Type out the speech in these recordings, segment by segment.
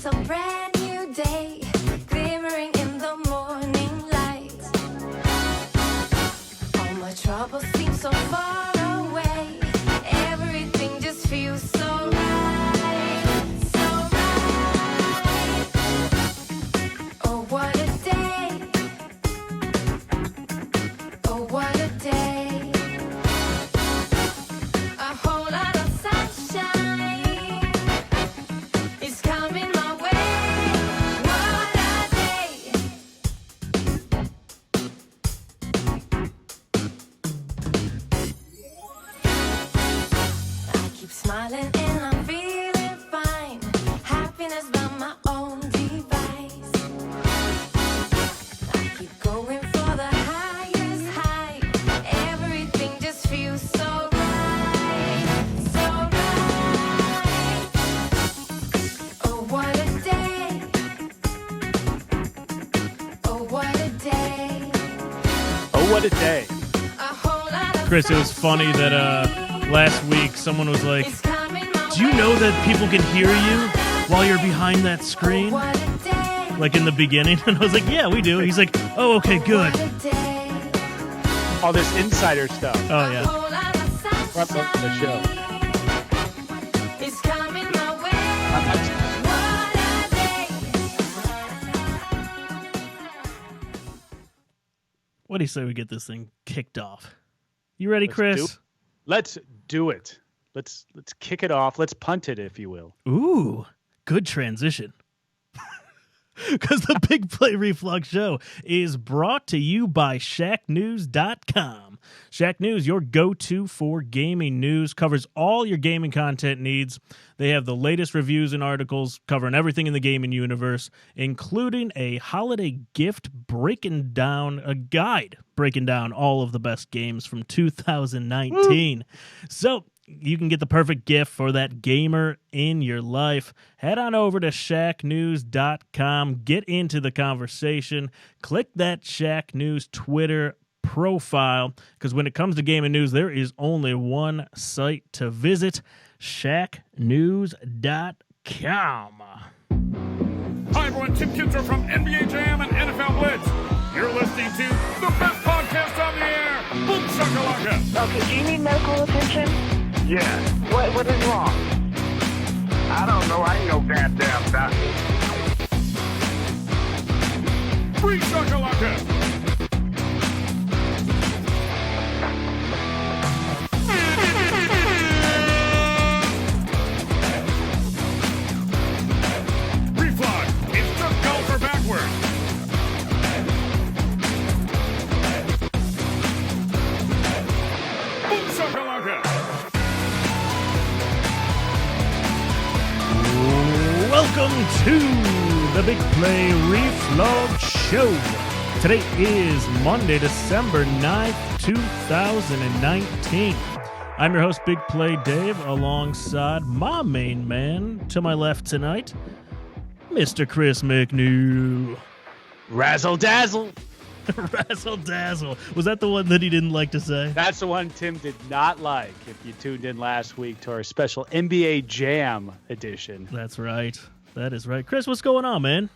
It's a brand new day, glimmering in the morning light. All my troubles seem so far away. Everything just feels so right, so right. Oh, what a day. Oh, what a day. A whole lot of sunshine is coming my way. What a day. I keep smiling and I'm feeling fine. Happiness by my own device. I keep going for the highest high. Everything just feels so right, so right. Oh, what a day. Oh, what a day. Oh, what a day. A whole lot of Chris, it was funny that last week someone was like, is coming my do you know way. that people can hear you while you're behind that screen? What a day. Like in the beginning? And I was like, yeah, we do. He's like, oh, okay, good. What a day. All this insider stuff. Oh, yeah. Whole lot of Front load for the show. sunshine is coming my way. What a day. What do you say we get this thing kicked off? You ready, Let's Chris? Let's do it. Let's kick it off. Let's punt it, if you will. Ooh, good transition. Because the Big Play Reflux Show is brought to you by ShackNews.com. Shack News, your go-to for gaming news, covers all your gaming content needs. They have the latest reviews and articles covering everything in the gaming universe, including a holiday gift breaking down, a guide breaking down all of the best games from 2019. So you can get the perfect gift for that gamer in your life. Head on over to shacknews.com. Get into the conversation. Click that Shack News Twitter profile, because when it comes to gaming news, there is only one site to visit, shacknews.com. Hi, everyone. Tim Kinzer from NBA Jam and NFL Blitz. You're listening to the best podcast on the air, Boom Shakalaka. Okay, do you need medical attention? Yeah. What is wrong? I don't know. I ain't no goddamn doctor. Free Shakalaka. Reflux. It's just golfer backwards. Boom Shakalaka. Welcome to the Big Play Reflux Show. Today is Monday, December 9th, 2019. I'm your host, Big Play Dave, alongside my main man to my left tonight, Mr. Chris McNew. Razzle dazzle. Razzle dazzle. Was that the one that he didn't like to say? That's the one Tim did not like. If you tuned in last week to our special NBA Jam edition. That's right. That is right. Chris, what's going on, man?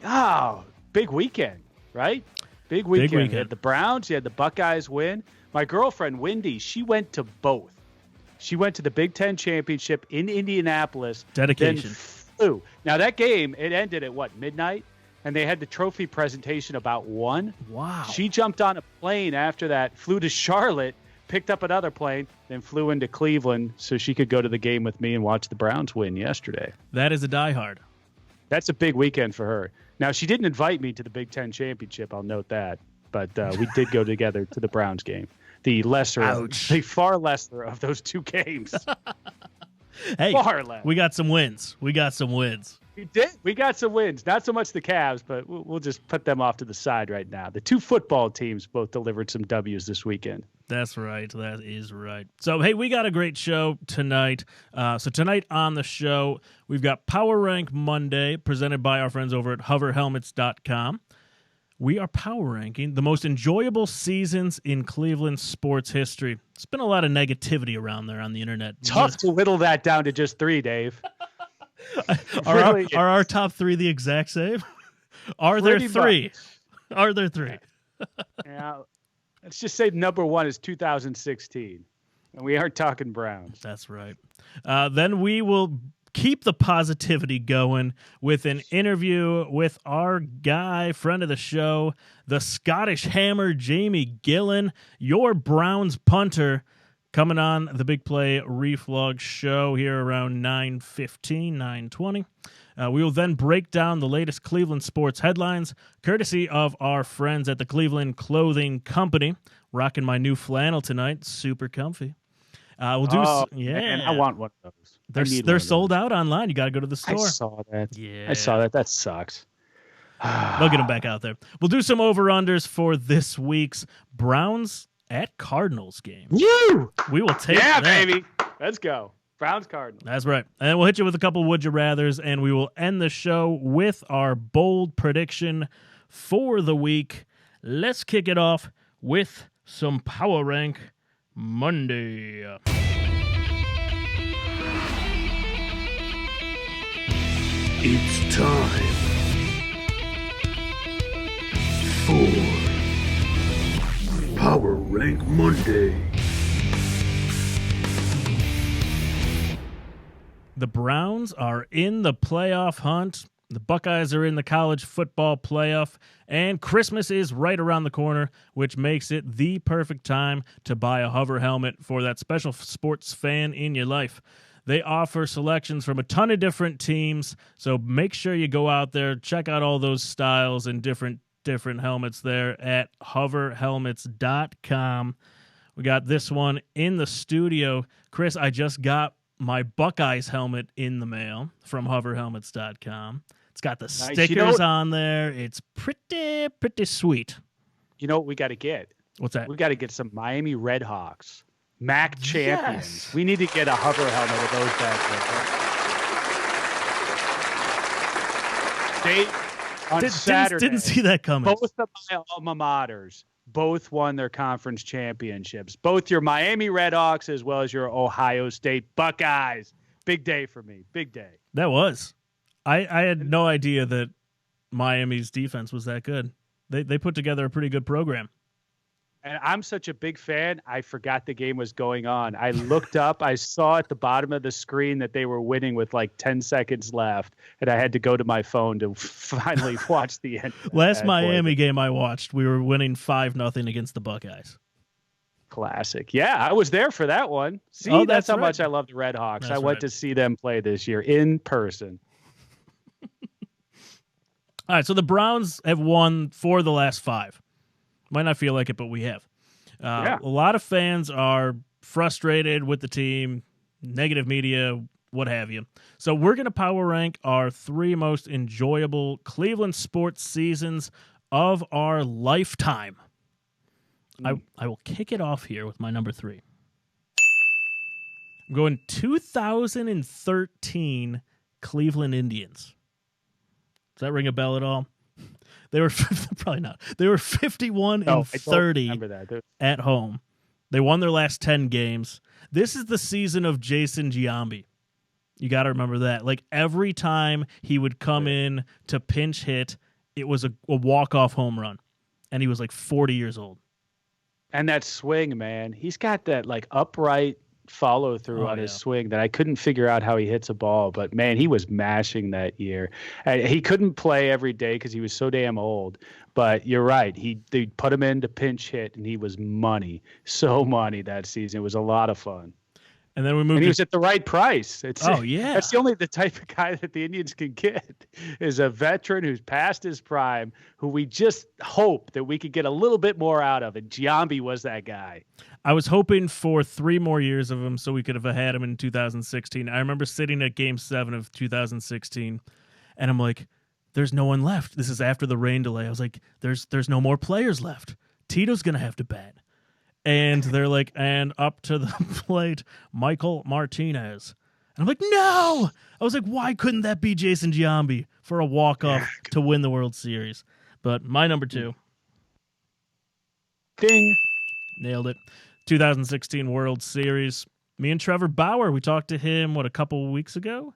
Oh, big weekend, right? Big weekend. weekend. You had the Browns, you had the Buckeyes win. My girlfriend, Wendy, she went to both. She went to the Big Ten Championship in Indianapolis. Dedication. Then flew. Now, that game, it ended at, what, midnight? And they had the trophy presentation about 1. Wow. She jumped on a plane after that, flew to Charlotte, picked up another plane, then flew into Cleveland so she could go to the game with me and watch the Browns win yesterday. That is a diehard. That's a big weekend for her. Now, she didn't invite me to the Big Ten Championship, I'll note that. But we did go together to the Browns game. The far lesser of those two games. Hey, Far less. we got some wins. We got some wins. We did. We got some wins. Not so much the Cavs, but we'll just put them off to the side right now. The two football teams both delivered some W's this weekend. That's right. That is right. So, hey, we got a great show tonight. So tonight on the show, we've got Power Rank Monday presented by our friends over at hoverhelmets.com. We are power ranking the most enjoyable seasons in Cleveland sports history. There's been a lot of negativity around there on the internet. Tough to whittle that down to just 3, Dave. Really Are our is. top three the exact same? Are there Pretty three? much. Are there three? Yeah. Let's just say number one is 2016. And we aren't talking Browns. That's right. Then we will keep the positivity going with an interview with our guy, friend of the show, the Scottish Hammer, Jamie Gillan, your Browns punter, coming on the Big Play Reflog show here around 9:15, 9:20. We will then break down the latest Cleveland sports headlines, courtesy of our friends at the Cleveland Clothing Company. Rocking my new flannel tonight, super comfy. We'll do, Man, I want one of those. They're sold out online. You got to go to the I store. saw that. Yeah. I saw that. That sucks. They'll get them back out there. We'll do some over-unders for this week's Browns at Cardinals game. Woo! We will take Yeah, that. baby. Let's go. Browns Cardinals. That's right. And we'll hit you with a couple Would You Rathers, and we will end the show with our bold prediction for the week. Let's kick it off with some Power Rank Monday. It's time for Power Rank Monday. The Browns are in the playoff hunt. The Buckeyes are in the college football playoff, and Christmas is right around the corner, which makes it the perfect time to buy a hover helmet for that special sports fan in your life. They offer selections from a ton of different teams, so make sure you go out there, check out all those styles and different helmets there at hoverhelmets.com. We got this one in the studio. Chris, I just got my Buckeyes helmet in the mail from hoverhelmets.com. It's got the stickers on there. It's pretty sweet. You know what we got to get? What's that? We got to get some Miami Redhawks. MAC champions. Yes. We need to get a hover helmet of those back there. Saturday, didn't see that coming. Both of my alma maters both won their conference championships. Both your Miami Redhawks as well as your Ohio State Buckeyes. Big day for me. Big day. That was. I had no idea that Miami's defense was that good. They put together a pretty good program. And I'm such a big fan, I forgot the game was going on. I looked up, I saw at the bottom of the screen that they were winning with like 10 seconds left, and I had to go to my phone to finally watch the end. Last Miami game I watched, we were winning 5-0 against the Buckeyes. Classic. Yeah, I was there for that one. See, that's how much I love the Redhawks. I went to see them play this year in person. All right, so the Browns have won 4 of the last 5. Might not feel like it, but we have. A lot of fans are frustrated with the team, negative media, what have you. So we're going to power rank our 3 most enjoyable Cleveland sports seasons of our lifetime. I will kick it off here with my number 3. I'm going 2013 Cleveland Indians. Does that ring a bell at all? They were probably not. They were 51-30 at home. They won their last 10 games. This is the season of Jason Giambi. You got to remember that. Like every time he would come in to pinch hit, it was a walk-off home run. And he was like 40 years old. And that swing, man, he's got that like upright follow through on his swing that I couldn't figure out how he hits a ball, but man, he was mashing that year. He couldn't play every day because he was so damn old, but you're right. They put him in to pinch hit and he was money, so money that season. It was a lot of fun. And then we moved. And he was at the right price. That's the type of guy that the Indians can get is a veteran who's past his prime, who we just hope that we could get a little bit more out of. And Giambi was that guy. I was hoping for 3 more years of him so we could have had him in 2016. I remember sitting at Game 7 of 2016, and I'm like, "There's no one left." This is after the rain delay. I was like, "There's no more players left. Tito's gonna have to bat." And they're like, and up to the plate, Michael Martinez. And I'm like, no! I was like, why couldn't that be Jason Giambi for a walk-off to win the World Series? But my number 2. Ding. Nailed it. 2016 World Series. Me and Trevor Bauer, we talked to him, a couple weeks ago?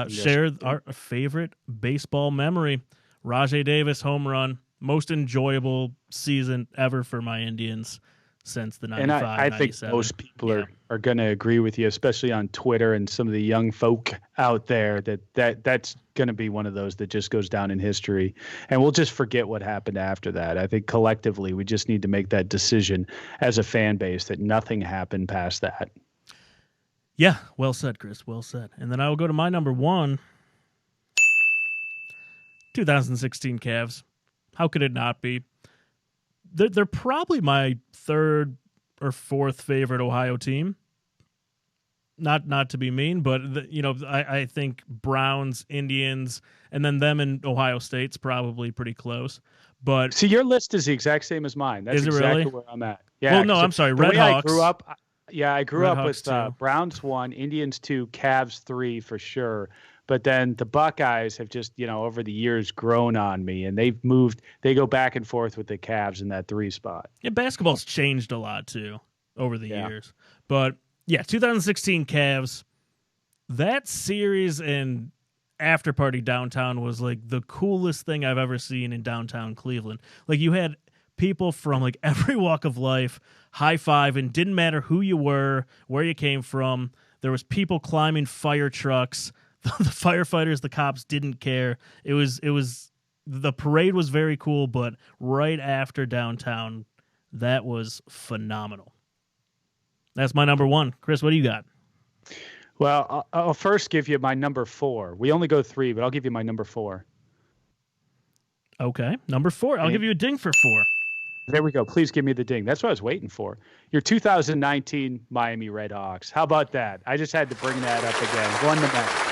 Share our favorite baseball memory. Rajai Davis home run. Most enjoyable season ever for my Indians since the 95, and I think 97. most people are going to agree with you, especially on Twitter and some of the young folk out there, that's going to be one of those that just goes down in history. And we'll just forget what happened after that. I think collectively we just need to make that decision as a fan base that nothing happened past that. Yeah, well said, Chris. Well said. And then I will go to my number one. 2016 Cavs. How could it not be? They're probably my third or fourth favorite Ohio team. Not to be mean, but I think Browns, Indians, and then them in Ohio State's probably pretty close. But see, your list is the exact same as mine. That's exactly where I'm at. Yeah. Well, no, I'm sorry. Red Hawks. I grew up with Browns 1, Indians 2, Cavs 3 for sure. But then the Buckeyes have just, over the years grown on me, and they've moved. They go back and forth with the Cavs in that 3 spot. Yeah, basketball's changed a lot too over the years. But yeah, 2016 Cavs. That series and after party downtown was like the coolest thing I've ever seen in downtown Cleveland. Like you had people from like every walk of life high-fiving. Didn't matter who you were, where you came from. There was people climbing fire trucks. The firefighters, the cops didn't care. It was the parade was very cool, but right after downtown, that was phenomenal. That's my number one. Chris, what do you got? Well, I'll first give you my number 4. We only go 3, but I'll give you my number 4. Okay, number 4. I'll give you a ding for 4. There we go. Please give me the ding. That's what I was waiting for. Your 2019 Miami Red Hawks. How about that? I just had to bring that up again. Won the match.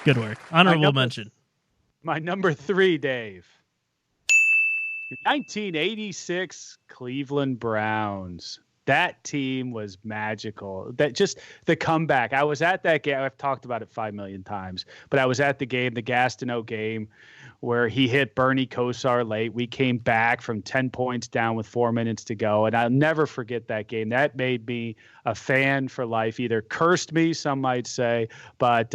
Good work. Honorable mention. My number 3, Dave. Your 1986 Cleveland Browns. That team was magical. That just the comeback. I was at that game. I've talked about it 5 million times, but I was at the game, the Gastineau game, where he hit Bernie Kosar late. We came back from 10 points down with 4 minutes to go, and I'll never forget that game. That made me a fan for life. Either cursed me, some might say, but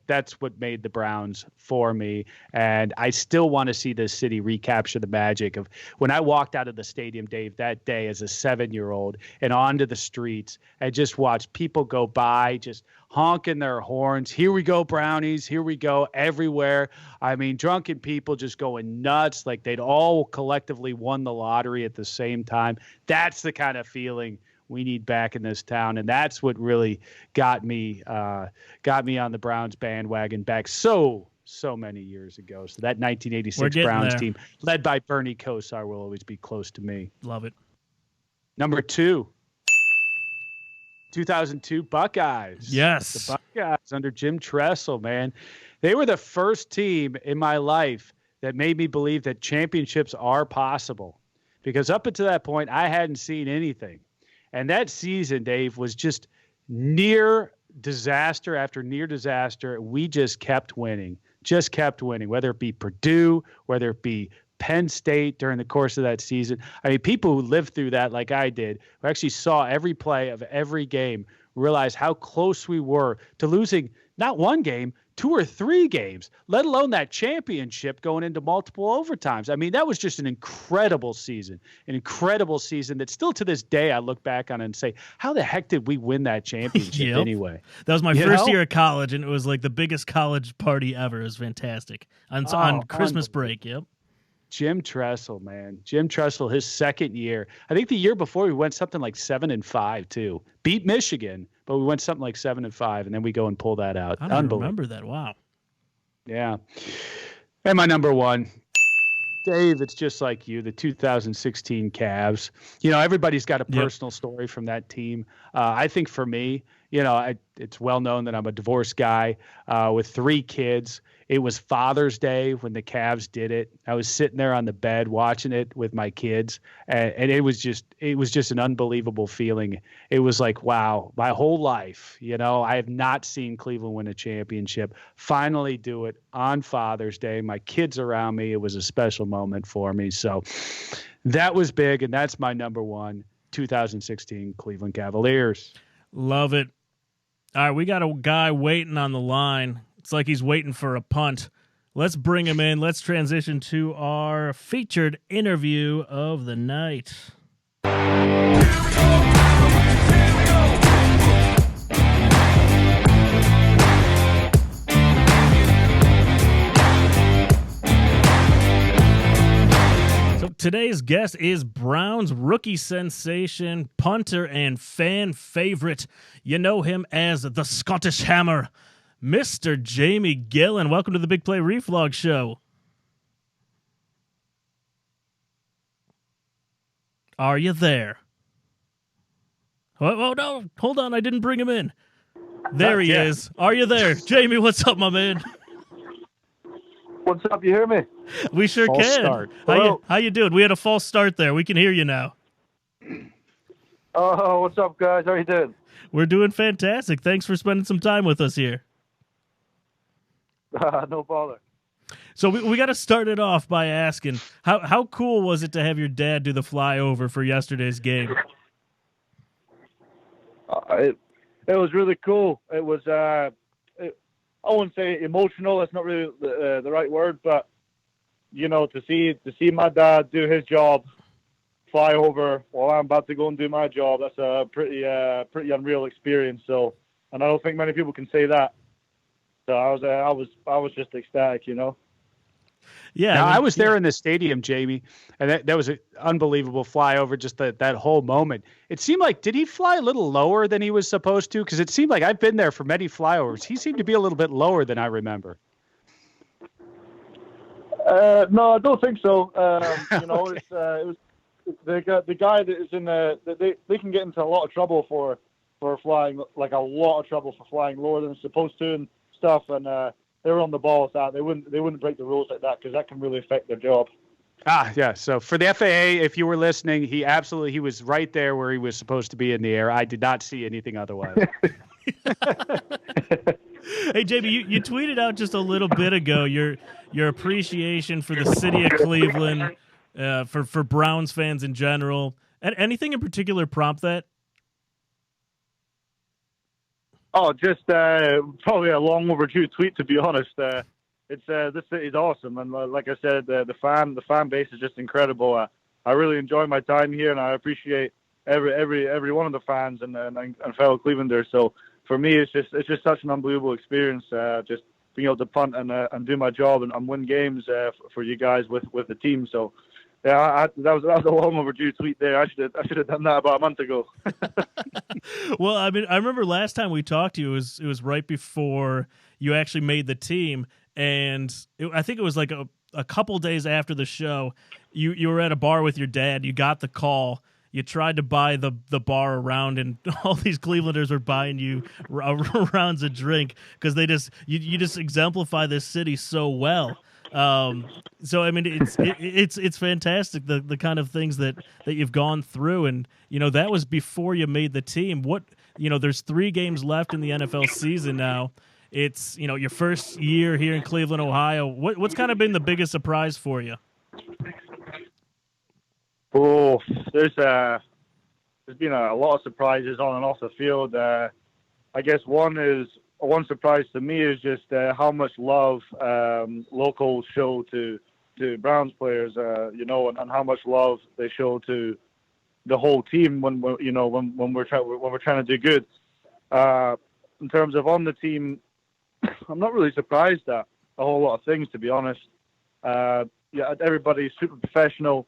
that's what made the Browns for me. And I still want to see this city recapture the magic of when I walked out of the stadium, Dave, that day as a 7-year-old and onto the streets and just watched people go by, just honking their horns. Here we go, Brownies. Here we go everywhere. I mean, drunken people just going nuts like they'd all collectively won the lottery at the same time. That's the kind of feeling we need back in this town, and that's what really got me on the Browns bandwagon back so many years ago. So that 1986 Browns team, led by Bernie Kosar, will always be close to me. Love it. Number 2, 2002 Buckeyes. Yes, the Buckeyes under Jim Tressel, man. They were the first team in my life that made me believe that championships are possible, because up until that point, I hadn't seen anything. And that season, Dave, was just near disaster after near disaster. We just kept winning, whether it be Purdue, whether it be Penn State during the course of that season. I mean, people who lived through that like I did, who actually saw every play of every game, realize how close we were to losing not one game, 2 or 3 games, let alone that championship going into multiple overtimes. I mean, that was just an incredible season that still to this day I look back on and say, how the heck did we win that championship anyway? That was my first year of college, and it was like the biggest college party ever. It was fantastic. On Christmas break, yep. Jim Tressel, man. Jim Tressel, his second year. I think the year before we went something like 7-5 too. Beat Michigan, but we went something like 7-5, and then we go and pull that out. I don't remember that. Wow. Yeah. And my number 1, Dave, it's just like you, the 2016 Cavs. Everybody's got a personal story from that team. I think for me, it's well known that I'm a divorced guy with 3 kids. It was Father's Day when the Cavs did it. I was sitting there on the bed watching it with my kids, and it was just an unbelievable feeling. It was like, wow, my whole life, I have not seen Cleveland win a championship. Finally do it on Father's Day. My kids around me. It was a special moment for me. So that was big, and that's my number 1. 2016 Cleveland Cavaliers. Love it. All right, we got a guy waiting on the line. It's like he's waiting for a punt. Let's bring him in. Let's transition to our featured interview of the night. Today's guest is Browns rookie sensation, punter, and fan favorite. You know him as the Scottish Hammer, Mr. Jamie Gillan. Welcome to the Big Play Reflog Show. Are you there? Oh, no. Hold on. I didn't bring him in. There he is. Are you there? Jamie, what's up, my man? What's up? You hear me? We sure False can. start. How you doing? We had a false start there. We can hear you now. Oh, what's up, guys? How you doing? We're doing fantastic. Thanks for spending some time with us here. No bother. So we got to start it off by asking, how cool was it to have your dad do the flyover for yesterday's game? It was really cool. It was, I wouldn't say emotional. That's not really the right word, but you know, to see my dad do his job, fly over while I'm about to go and do my job. That's a pretty unreal experience. So, and I don't think many people can say that. So I was just ecstatic, you know. Yeah, now, I was there in the stadium, Jamie, and that was an unbelievable flyover, just that whole moment. It seemed like, did he fly a little lower than he was supposed to? Because it seemed like I've been there for many flyovers. He seemed to be a little bit lower than I remember. No, I don't think so. You know, Okay. it was the guy that is in they can get into a lot of trouble for flying, like a lot of trouble for flying lower than it's supposed to and stuff, and they were on the ball with that. They wouldn't break the rules like that because that can really affect their job. Yeah. So for the FAA, if you were listening, he was right there where he was supposed to be in the air. I did not see anything otherwise. Hey, Jamie, you tweeted out just a little bit ago your appreciation for the city of Cleveland, for Browns fans in general. Anything in particular prompt that? Oh, just probably a long overdue tweet, to be honest. It's this city's awesome, and like I said, the fan base is just incredible. I really enjoy my time here, and I appreciate every one of the fans and fellow Clevelanders. So for me, it's just such an unbelievable experience. Just being able to punt and do my job and win games for you guys with the team. So yeah, that was a long overdue tweet there. I should have done that about a month ago. Well, I mean, I remember last time we talked to you, it was right before you actually made the team, and I think it was like a couple days after the show. You were at a bar with your dad. You got the call. You tried to buy the bar around, and all these Clevelanders were buying you rounds of drink because you just exemplify this city so well. So I mean, it's fantastic the kind of things that you've gone through, and you know that was before you made the team. There's 3 games left in the NFL season now. It's your first year here in Cleveland, Ohio. What's kind of been the biggest surprise for you? Oh, there's been a lot of surprises on and off the field. I guess one surprise to me is just how much love locals show to Browns players, and how much love they show to the whole team when we're trying to do good. In terms of on the team, I'm not really surprised at a whole lot of things, to be honest. Everybody's super professional.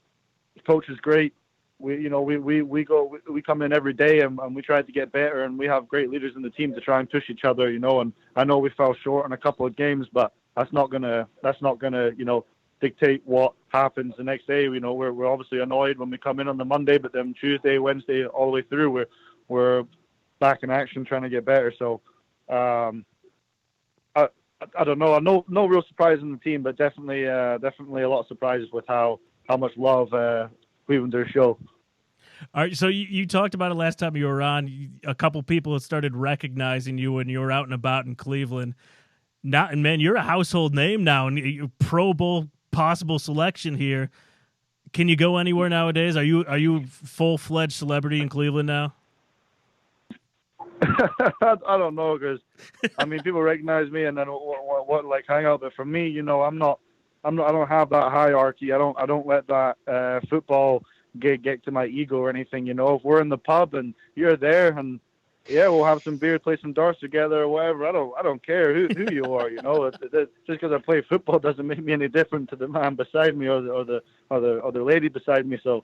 The coach is great. We come in every day and we try to get better, and we have great leaders in the team to try and push each other, and I know we fell short in a couple of games, but that's not gonna dictate what happens the next day. We're obviously annoyed when we come in on the Monday, but then Tuesday, Wednesday, all the way through, we're back in action trying to get better. So I don't know. No real surprise in the team, but definitely a lot of surprises with how much love Clevelanders show. All right, so you talked about it last time you were on. A couple people had started recognizing you when you were out and about in Cleveland. Now, and man, you're a household name now, and Pro Bowl possible selection here. Can you go anywhere nowadays? Are you full-fledged celebrity in Cleveland now? I don't know, because I mean, people recognize me and then what like hang out. But for me, I don't have that hierarchy. I don't let that football get to my ego or anything. If we're in the pub and you're there, and yeah, we'll have some beer, play some darts together or whatever. I don't care who you are. Just because I play football doesn't make me any different to the man beside me or the lady beside me. So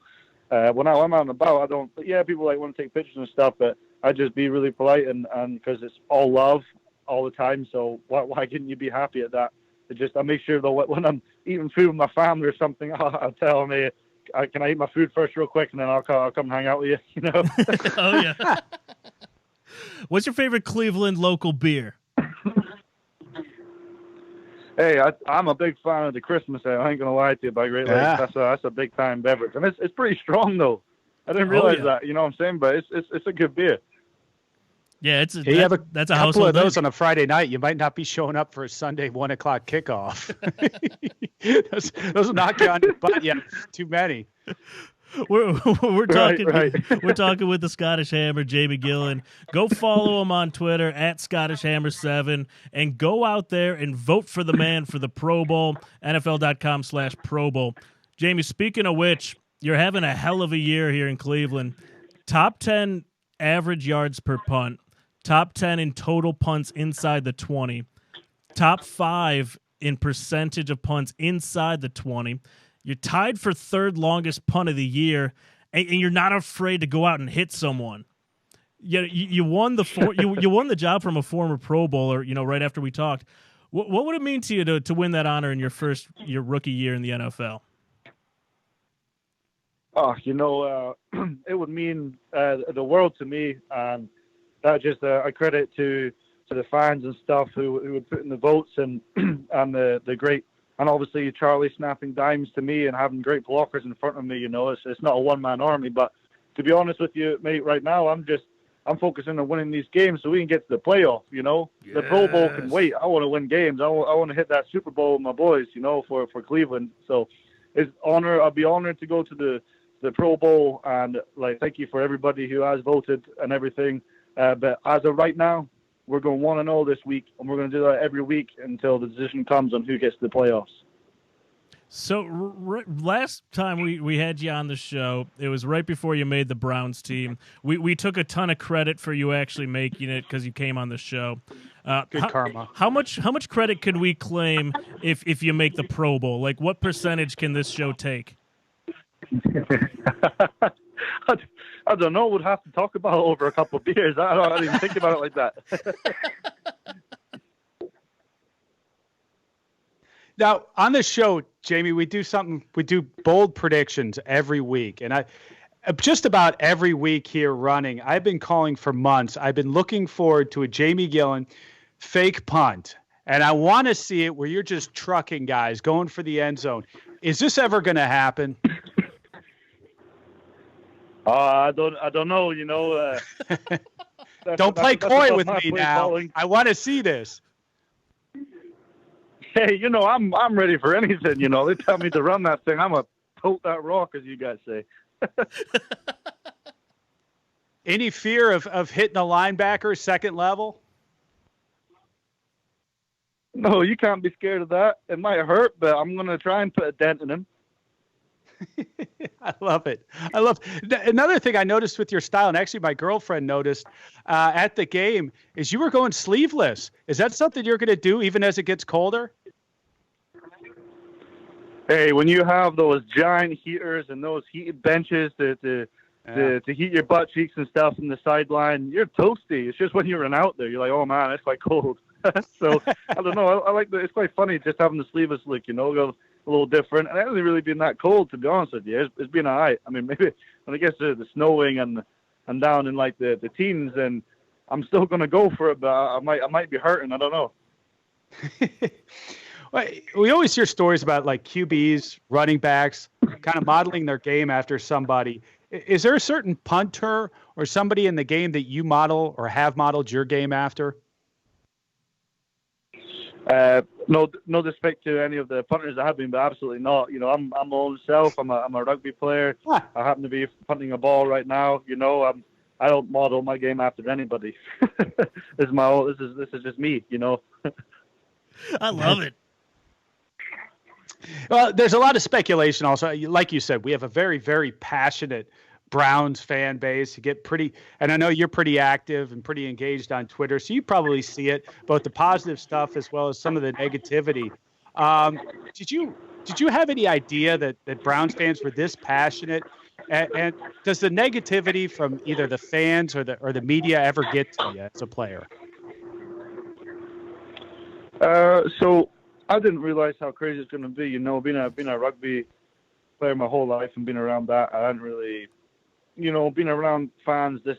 when I'm out and about, I don't. Yeah, people want to take pictures and stuff, but I just be really polite and because it's all love all the time. So why couldn't you be happy at that? I make sure though when I'm eating food with my family or something, I'll tell them, hey, can I eat my food first real quick, and then I'll come hang out with you. Oh yeah. What's your favorite Cleveland local beer? Hey, I'm a big fan of the Christmas ale. I ain't gonna lie to you, by Great Lakes. That's a big time beverage, and it's pretty strong though. I didn't realize that. You know what I'm saying? But it's a good beer. Yeah, you have that's a couple of those drink. on a Friday night. You might not be showing up for a Sunday 1:00 kickoff. those will knock you on your butt. Yeah, too many. We're talking Right. We're talking with the Scottish Hammer, Jamie Gillan. Go follow him on Twitter at ScottishHammer7 and go out there and vote for the man for the Pro Bowl. NFL.com/Pro Bowl. Jamie, speaking of which, you're having a hell of a year here in Cleveland. Top 10 average yards per punt. Top 10 in total punts inside the 20. Top 5 in percentage of punts inside the 20. You're tied for third longest punt of the year, and you're not afraid to go out and hit someone. You won you won the job from a former Pro Bowler. Right after we talked, what would it mean to you to win that honor in your rookie year in the NFL? Oh, it would mean the world to me, and that's just a credit to the fans and stuff who would put in the votes and the great. And obviously Charlie snapping dimes to me and having great blockers in front of me. It's not a one-man army. But to be honest with you, mate, right now I'm focusing on winning these games so we can get to the playoff. Yes. The Pro Bowl can wait. I want to win games. I want to hit that Super Bowl with my boys. For Cleveland. So it's honor. I'll be honored to go to the Pro Bowl, and thank you for everybody who has voted and everything. But as of right now, we're going 1-0 this week, and we're going to do that every week until the decision comes on who gets the playoffs. So last time we had you on the show, it was right before you made the Browns team. We took a ton of credit for you actually making it because you came on the show. Good karma. How much credit could we claim if you make the Pro Bowl? What percentage can this show take? I don't know. We'd have to talk about it over a couple of beers. I didn't even think about it like that. Now, on this show, Jamie, we do bold predictions every week. And just about every week here running, I've been calling for months. I've been looking forward to a Jamie Gillan fake punt. And I want to see it where you're just trucking guys, going for the end zone. Is this ever going to happen? I don't know. Don't play coy with me now. Calling. I want to see this. Hey, I'm ready for anything. They tell me to run that thing. I'm a tote that rock, as you guys say. Any fear of hitting a linebacker second level? No, you can't be scared of that. It might hurt, but I'm going to try and put a dent in him. I love it. Another thing I noticed with your style, and actually my girlfriend noticed at the game, is you were going sleeveless. Is that something you're going to do even as it gets colder? Hey, when you have those giant heaters and those heated benches to heat your butt cheeks and stuff from the sideline, you're toasty. It's just when you run out there, you're like, oh man, it's quite cold. So I don't know. I like it's quite funny just having the sleeveless look. Go a little different, and it hasn't really been that cold, to be honest with you. It's been all right. I mean, maybe when it gets to the snowing and down in the teens, and I'm still gonna go for it, but I might be hurting. I don't know. We always hear stories about QBs, running backs, kind of modeling their game after somebody. Is there a certain punter or somebody in the game that you model or have modeled your game after? no disrespect to any of the punters that have been, but absolutely not. You know, I'm my own self. I'm a rugby player. Huh. I happen to be punting a ball right now. You know, I don't model my game after anybody. This is my own. This is just me. You know. I love it. Well, there's a lot of speculation also. Like you said, we have a very, very passionate Browns fan base. You get pretty, and I know you're pretty active and pretty engaged on Twitter, so you probably see it, both the positive stuff as well as some of the negativity. Did you have any idea that Browns fans were this passionate? And does the negativity from either the fans or the media ever get to you as a player? So I didn't realize how crazy it's going to be. You know, being a rugby player my whole life and being around that, I hadn't really, you know, being around fans this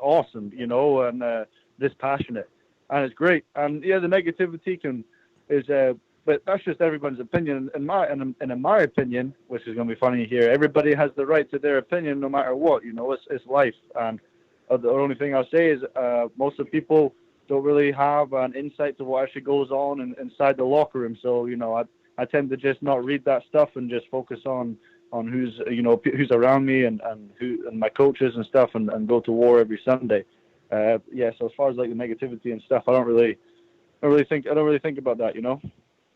awesome, you know, and this passionate, and it's great. And yeah, the negativity but that's just everyone's opinion. In my opinion, which is going to be funny here, everybody has the right to their opinion, no matter what. You know, it's life. And the only thing I'll say is most of the people don't really have an insight to what actually goes on inside the locker room. So, you know, I tend to just not read that stuff and just focus on who's around me and my coaches and stuff and go to war every Sunday. So as far as like the negativity and stuff, I don't really think about that, you know.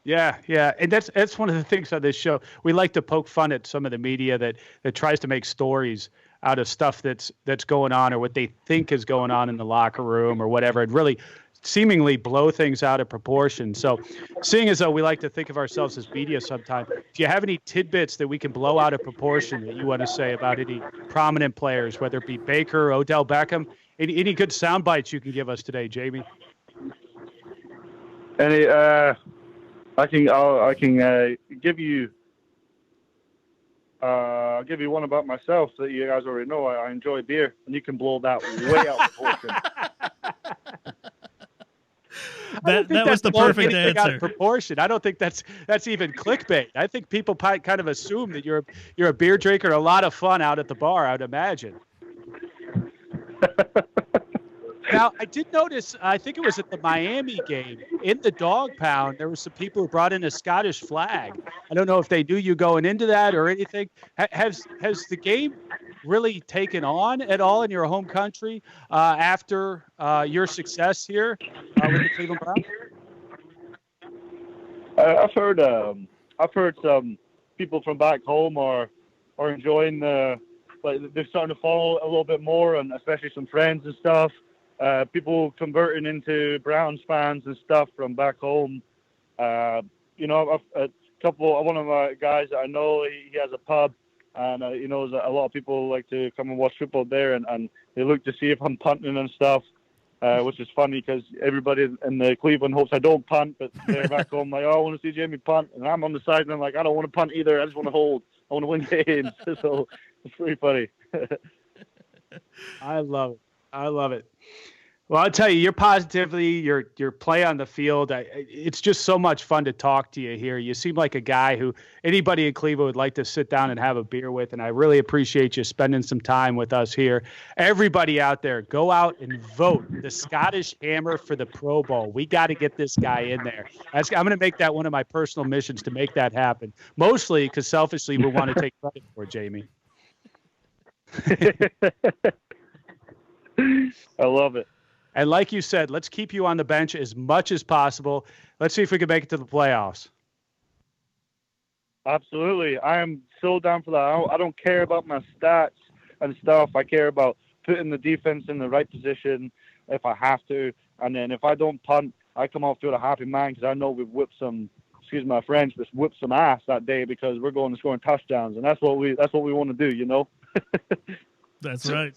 Yeah, and that's one of the things on this show. We like to poke fun at some of the media that tries to make stories out of stuff that's going on or what they think is going on in the locker room or whatever, and really seemingly blow things out of proportion. So, seeing as though we like to think of ourselves as media sometimes, do you have any tidbits that we can blow out of proportion that you want to say about any prominent players, whether it be Baker, Odell Beckham? Any good sound bites you can give us today, Jamie? I can give you one about myself that you guys already know. I enjoy beer, and you can blow that way out of proportion. That was the perfect Out of answer. proportion. I don't think that's even clickbait. I think people kind of assume that you're a beer drinker, a lot of fun out at the bar, I'd imagine. Now, I did notice, I think it was at the Miami game, in the dog pound, there were some people who brought in a Scottish flag. I don't know if they knew you going into that or anything. Has the game really taken on at all in your home country after your success here with the Cleveland Browns? I've heard some people from back home are enjoying they're starting to follow a little bit more, and especially some friends and stuff. People converting into Browns fans and stuff from back home. You know, one of my guys that I know, he has a pub, and he knows that a lot of people like to come and watch football there, and they look to see if I'm punting and stuff, which is funny because everybody in the Cleveland hopes I don't punt, but they're back home like, oh, I want to see Jamie punt, and I'm on the side and I'm like, I don't want to punt either. I just want to hold. I want to win games. So it's pretty funny. I love it. Well, I'll tell you, your positivity, your play on the field, it's just so much fun to talk to you here. You seem like a guy who anybody in Cleveland would like to sit down and have a beer with, and I really appreciate you spending some time with us here. Everybody out there, go out and vote the Scottish Hammer for the Pro Bowl. We got to get this guy in there. I'm going to make that one of my personal missions to make that happen, mostly because selfishly we want to take credit for it, Jamie. I love it. And like you said, let's keep you on the bench as much as possible. Let's see if we can make it to the playoffs. Absolutely. I am so down for that. I don't care about my stats and stuff. I care about putting the defense in the right position if I have to. And then if I don't punt, I come off field a happy man because I know we've whipped some, excuse my French, but whipped some ass that day because we're going to scoring touchdowns. And that's what we want to do, you know? That's right.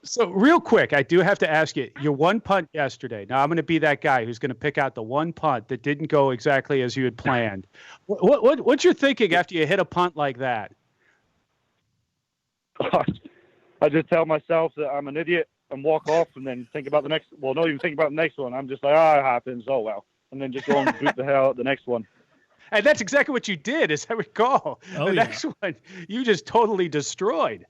So real quick, I do have to ask you, your one punt yesterday. Now I'm going to be that guy who's going to pick out the one punt that didn't go exactly as you had planned. What's your thinking after you hit a punt like that? I just tell myself that I'm an idiot and walk off and then think about the next. Well, not even think about the next one. I'm just like, it happens. Oh, well. And then just go and boot the hell out the next one. And that's exactly what you did, as I recall. Oh, the next one, you just totally destroyed.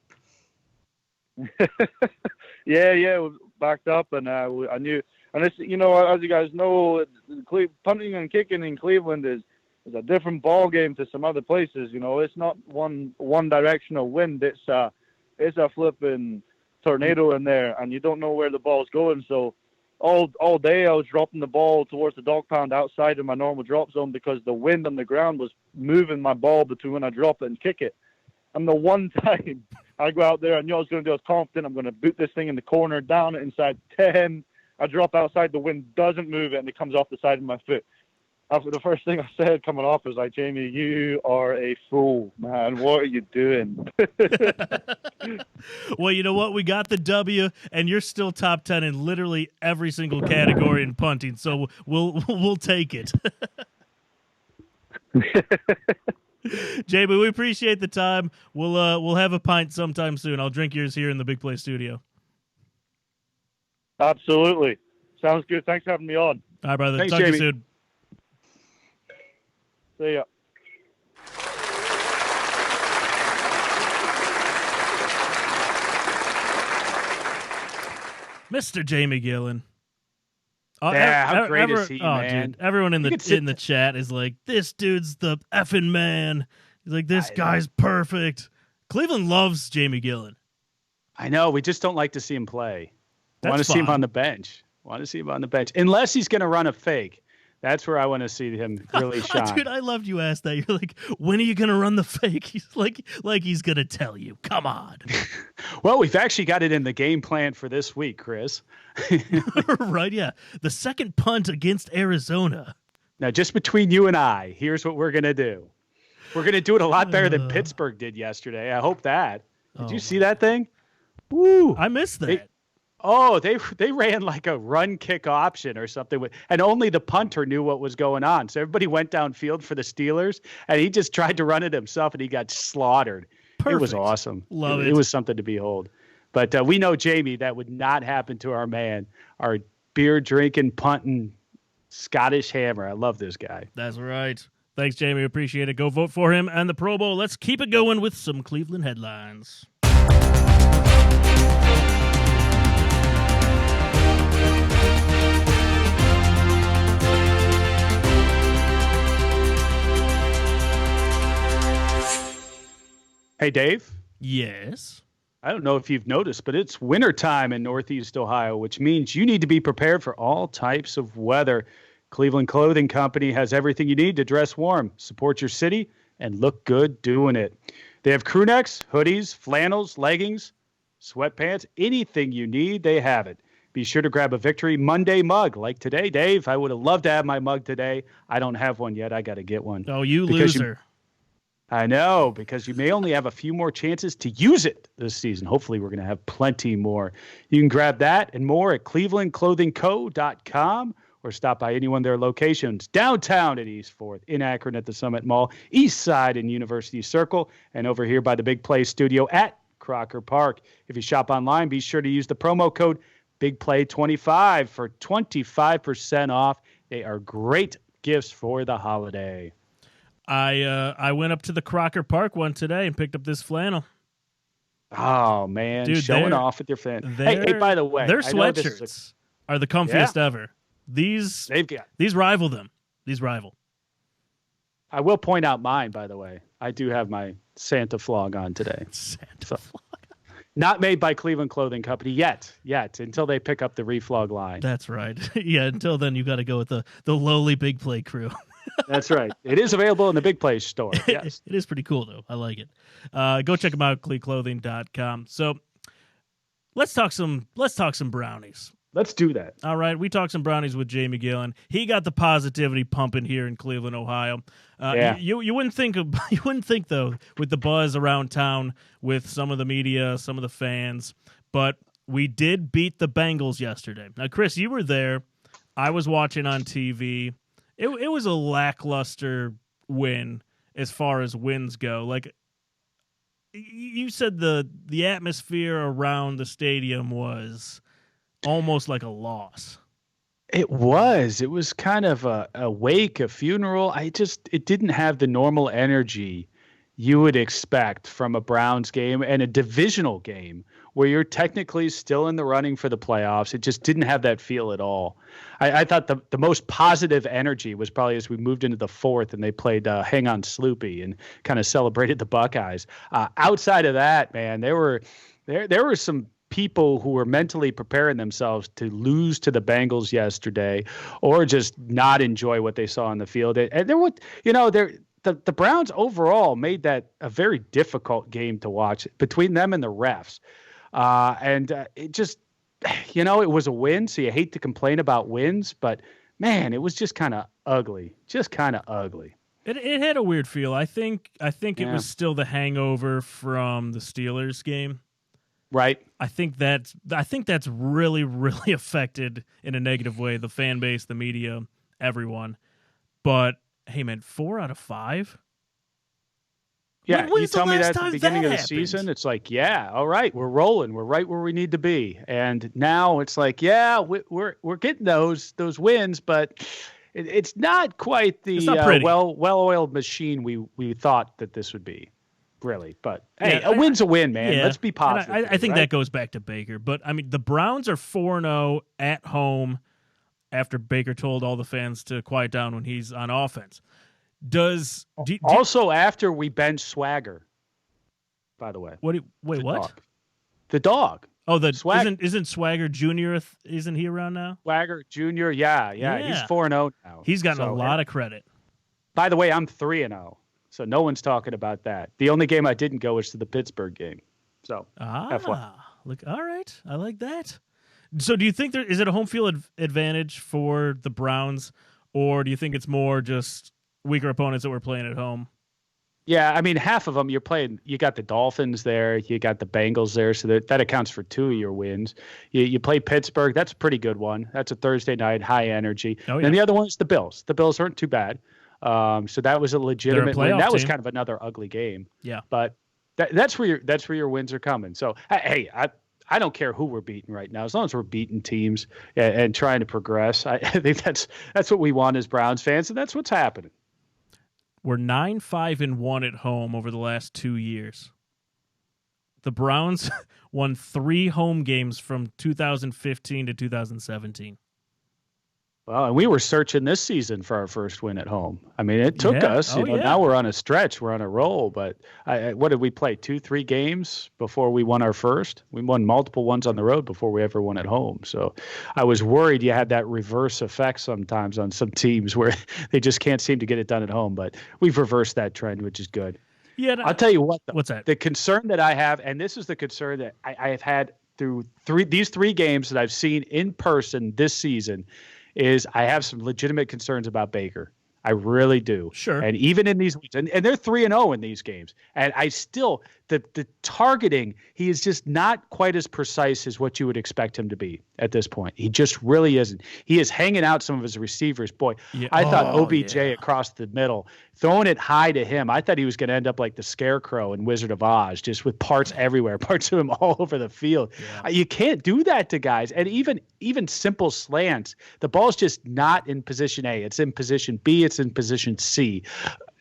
Yeah. backed up, and I knew. And it's, as you guys know, punting and kicking in Cleveland is a different ball game to some other places. It's not one directional wind. It's a flipping tornado in there, and you don't know where the ball's going. So all day I was dropping the ball towards the dog pound outside of my normal drop zone because the wind on the ground was moving my ball between when I drop it and kick it. And the one time I go out there, I knew I was going to do, I was confident, I'm going to boot this thing in the corner, down it inside 10. I drop outside, the wind doesn't move it, and it comes off the side of my foot. After the first thing I said coming off was like, Jamie, you are a fool, man. What are you doing? Well, you know what? We got the W, and you're still top 10 in literally every single category in punting, so we'll take it. Jamie, we appreciate the time. We'll have a pint sometime soon. I'll drink yours here in the Big Play studio. Absolutely. Sounds good. Thanks for having me on. All right, brother. Thanks, Talk to you Jamie. soon. See ya. Mr. Jamie Gillan. Yeah, how great is he, man? Dude, everyone in the chat is like, this dude's the effing man. He's like, this guy's perfect. Cleveland loves Jamie Gillan. I know. We just don't like to see him play. That's Want to see him fine. on the bench. Unless he's going to run a fake. That's where I want to see him really shine. Dude, I loved you asked that. You're like, when are you going to run the fake? He's like he's going to tell you. Come on. Well, we've actually got it in the game plan for this week, Chris. Right, yeah. The second punt against Arizona. Now, just between you and I, here's what we're going to do. We're going to do it a lot better than Pittsburgh did yesterday. I hope that. Did you see that thing? Woo! I missed that. They ran like a run kick option or something, and only the punter knew what was going on. So everybody went downfield for the Steelers, and he just tried to run it himself, and he got slaughtered. Perfect. It was awesome. Love it. It was something to behold. But we know, Jamie, that would not happen to our man, our beer-drinking, punting Scottish hammer. I love this guy. That's right. Thanks, Jamie. Appreciate it. Go vote for him and the Pro Bowl. Let's keep it going with some Cleveland headlines. Hey, Dave. Yes. I don't know if you've noticed, but it's wintertime in Northeast Ohio, which means you need to be prepared for all types of weather. Cleveland Clothing Company has everything you need to dress warm, support your city, and look good doing it. They have crew necks, hoodies, flannels, leggings, sweatpants, anything you need, they have it. Be sure to grab a Victory Monday mug like today, Dave. I would have loved to have my mug today. I don't have one yet. I got to get one. Oh, you loser. I know, because you may only have a few more chances to use it this season. Hopefully, we're going to have plenty more. You can grab that and more at clevelandclothingco.com or stop by any one of their locations, downtown at East 4th, in Akron at the Summit Mall, East Side in University Circle, and over here by the Big Play Studio at Crocker Park. If you shop online, be sure to use the promo code BIGPLAY25 for 25% off. They are great gifts for the holiday. I went up to the Crocker Park one today and picked up this flannel. Oh, man. Dude, showing off with your fan. Hey, by the way. Their sweatshirts are the comfiest ever. These rival them. These rival. I will point out mine, by the way. I do have my Santa flog on today. Santa flog. Not made by Cleveland Clothing Company yet, until they pick up the reflog line. That's right. Yeah, until then, you got to go with the lowly Big Play crew. That's right. It is available in the Big Play store. Yes. It is pretty cool, though. I like it. Go check them out, cleeclothing.com. So let's talk some brownies. Let's do that. All right, we talked some brownies with Jamie Gillan. He got the positivity pumping here in Cleveland, Ohio. You wouldn't think though, with the buzz around town, with some of the media, some of the fans, but we did beat the Bengals yesterday. Now, Chris, you were there. I was watching on TV. It was a lackluster win as far as wins go. Like you said, the atmosphere around the stadium was almost like a loss. It was kind of a wake, a funeral. It didn't have the normal energy you would expect from a Browns game and a divisional game where you're technically still in the running for the playoffs. It just didn't have that feel at all. I thought the most positive energy was probably as we moved into the fourth and they played Hang On Sloopy and kind of celebrated the Buckeyes. Outside of that, man, there were some people who were mentally preparing themselves to lose to the Bengals yesterday or just not enjoy what they saw on the field. And there were, the Browns overall made that a very difficult game to watch between them and the refs. It just, it was a win. So you hate to complain about wins, but man, it was just kind of ugly, It had a weird feel. I think it was still the hangover from the Steelers game. Right. I think that's really, really affected in a negative way the fan base, the media, everyone. But hey, man, 4 out of 5. Yeah, you tell me that at the beginning of the happened? season, it's like, yeah, all right, we're rolling, we're right where we need to be. And now it's like, yeah, we're getting those wins, but it's not quite the well-oiled machine we thought that this would be. Really, but hey, a win's a win, man. Yeah. Let's be positive. I think right? that goes back to Baker. But I mean, the Browns are 4-0 at home after Baker told all the fans to quiet down when he's on offense. Also after we bench Swagger, by the way. What? The dog. Oh, isn't Swagger Jr. Isn't he around now? Swagger Jr. Yeah. He's 4-0 now. He's gotten a lot of credit. By the way, I'm 3-0. So no one's talking about that. The only game I didn't go was to the Pittsburgh game. So, look, all right. I like that. So do you think is it a home field advantage for the Browns, or do you think it's more just weaker opponents that we're playing at home? Yeah, I mean, half of them you're playing. You got the Dolphins there, you got the Bengals there, so that accounts for 2 of your wins. You play Pittsburgh. That's a pretty good one. That's a Thursday night, high energy. Oh, yeah. And the other one is the Bills. The Bills aren't too bad. So that was a legitimate win. That was kind of another ugly game. Yeah. But that's where your wins are coming. So hey, I don't care who we're beating right now, as long as we're beating teams and trying to progress. I think that's what we want as Browns fans, and that's what's happening. We're 9-5-1 at home over the last 2 years. The Browns won 3 home games from 2015 to 2017. Well, and we were searching this season for our first win at home. I mean, it took us. Now we're on a stretch. We're on a roll. But what did we play? 2-3 games before we won our first? We won multiple ones on the road before we ever won at home. So I was worried you had that reverse effect sometimes on some teams where they just can't seem to get it done at home. But we've reversed that trend, which is good. Yeah, I'll tell you what, though, what's that? The concern that I have, and this is the concern that I have had through these 3 games that I've seen in person this season, is I have some legitimate concerns about Baker. I really do. Sure. And even in these weeks, and they're 3-0 in these games. And I still, the targeting, he is just not quite as precise as what you would expect him to be at this point. He just really isn't. He is hanging out some of his receivers. Boy, yeah. I thought OBJ across the middle, throwing it high to him, I thought he was going to end up like the Scarecrow in Wizard of Oz, just with parts everywhere, parts of him all over the field. Yeah. You can't do that to guys. And even simple slants, the ball's just not in position A. It's in position B. It's in position C.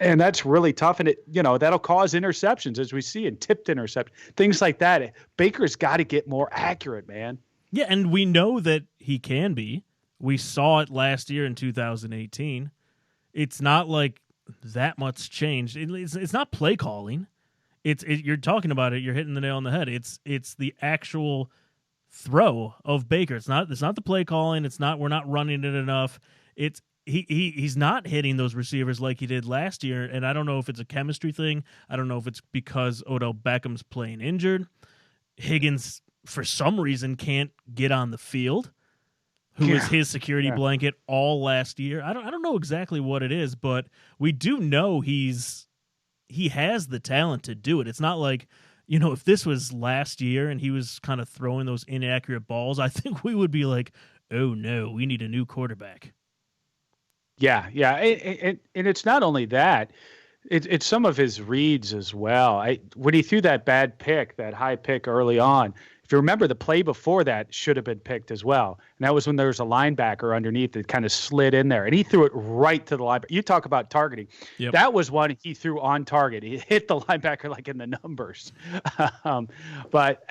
And that's really tough. And that'll cause interceptions, as we see, and tipped interception, things like that. Baker's got to get more accurate, man. Yeah, and we know that he can be. We saw it last year in 2018. It's not like that much changed. It's not play calling. You're talking about it. You're hitting the nail on the head. It's the actual throw of Baker. It's not the play calling. We're not running it enough. He's not hitting those receivers like he did last year, and I don't know if it's a chemistry thing. I don't know if it's because Odell Beckham's playing injured. Higgins, for some reason, can't get on the field, who was his security blanket all last year. I don't know exactly what it is, but we do know he has the talent to do it. It's not like, if this was last year and he was kind of throwing those inaccurate balls, I think we would be like, oh no, we need a new quarterback. Yeah. And it's not only that. It's some of his reads as well. When he threw that bad pick, that high pick early on, if you remember, the play before that should have been picked as well. And that was when there was a linebacker underneath that kind of slid in there, and he threw it right to the linebacker. You talk about targeting. Yep. That was one he threw on target. He hit the linebacker like in the numbers. But,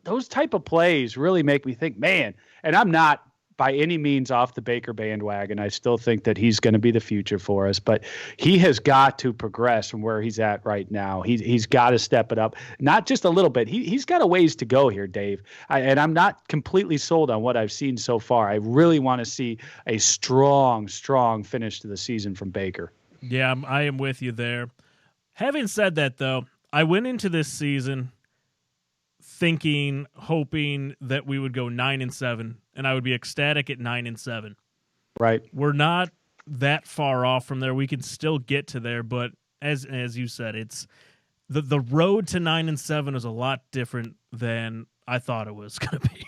those type of plays really make me think, man, and I'm not by any means off the Baker bandwagon. I still think that he's going to be the future for us, but he has got to progress from where he's at right now. He's got to step it up, not just a little bit. He's got a ways to go here, Dave. And I'm not completely sold on what I've seen so far. I really want to see a strong finish to the season from Baker. Yeah, I am with you there. Having said that, though, I went into this season hoping that we would go 9-7, and I would be ecstatic at 9-7. Right. We're not that far off from there. We can still get to there, but as you said, it's the road to 9-7 is a lot different than I thought it was going to be.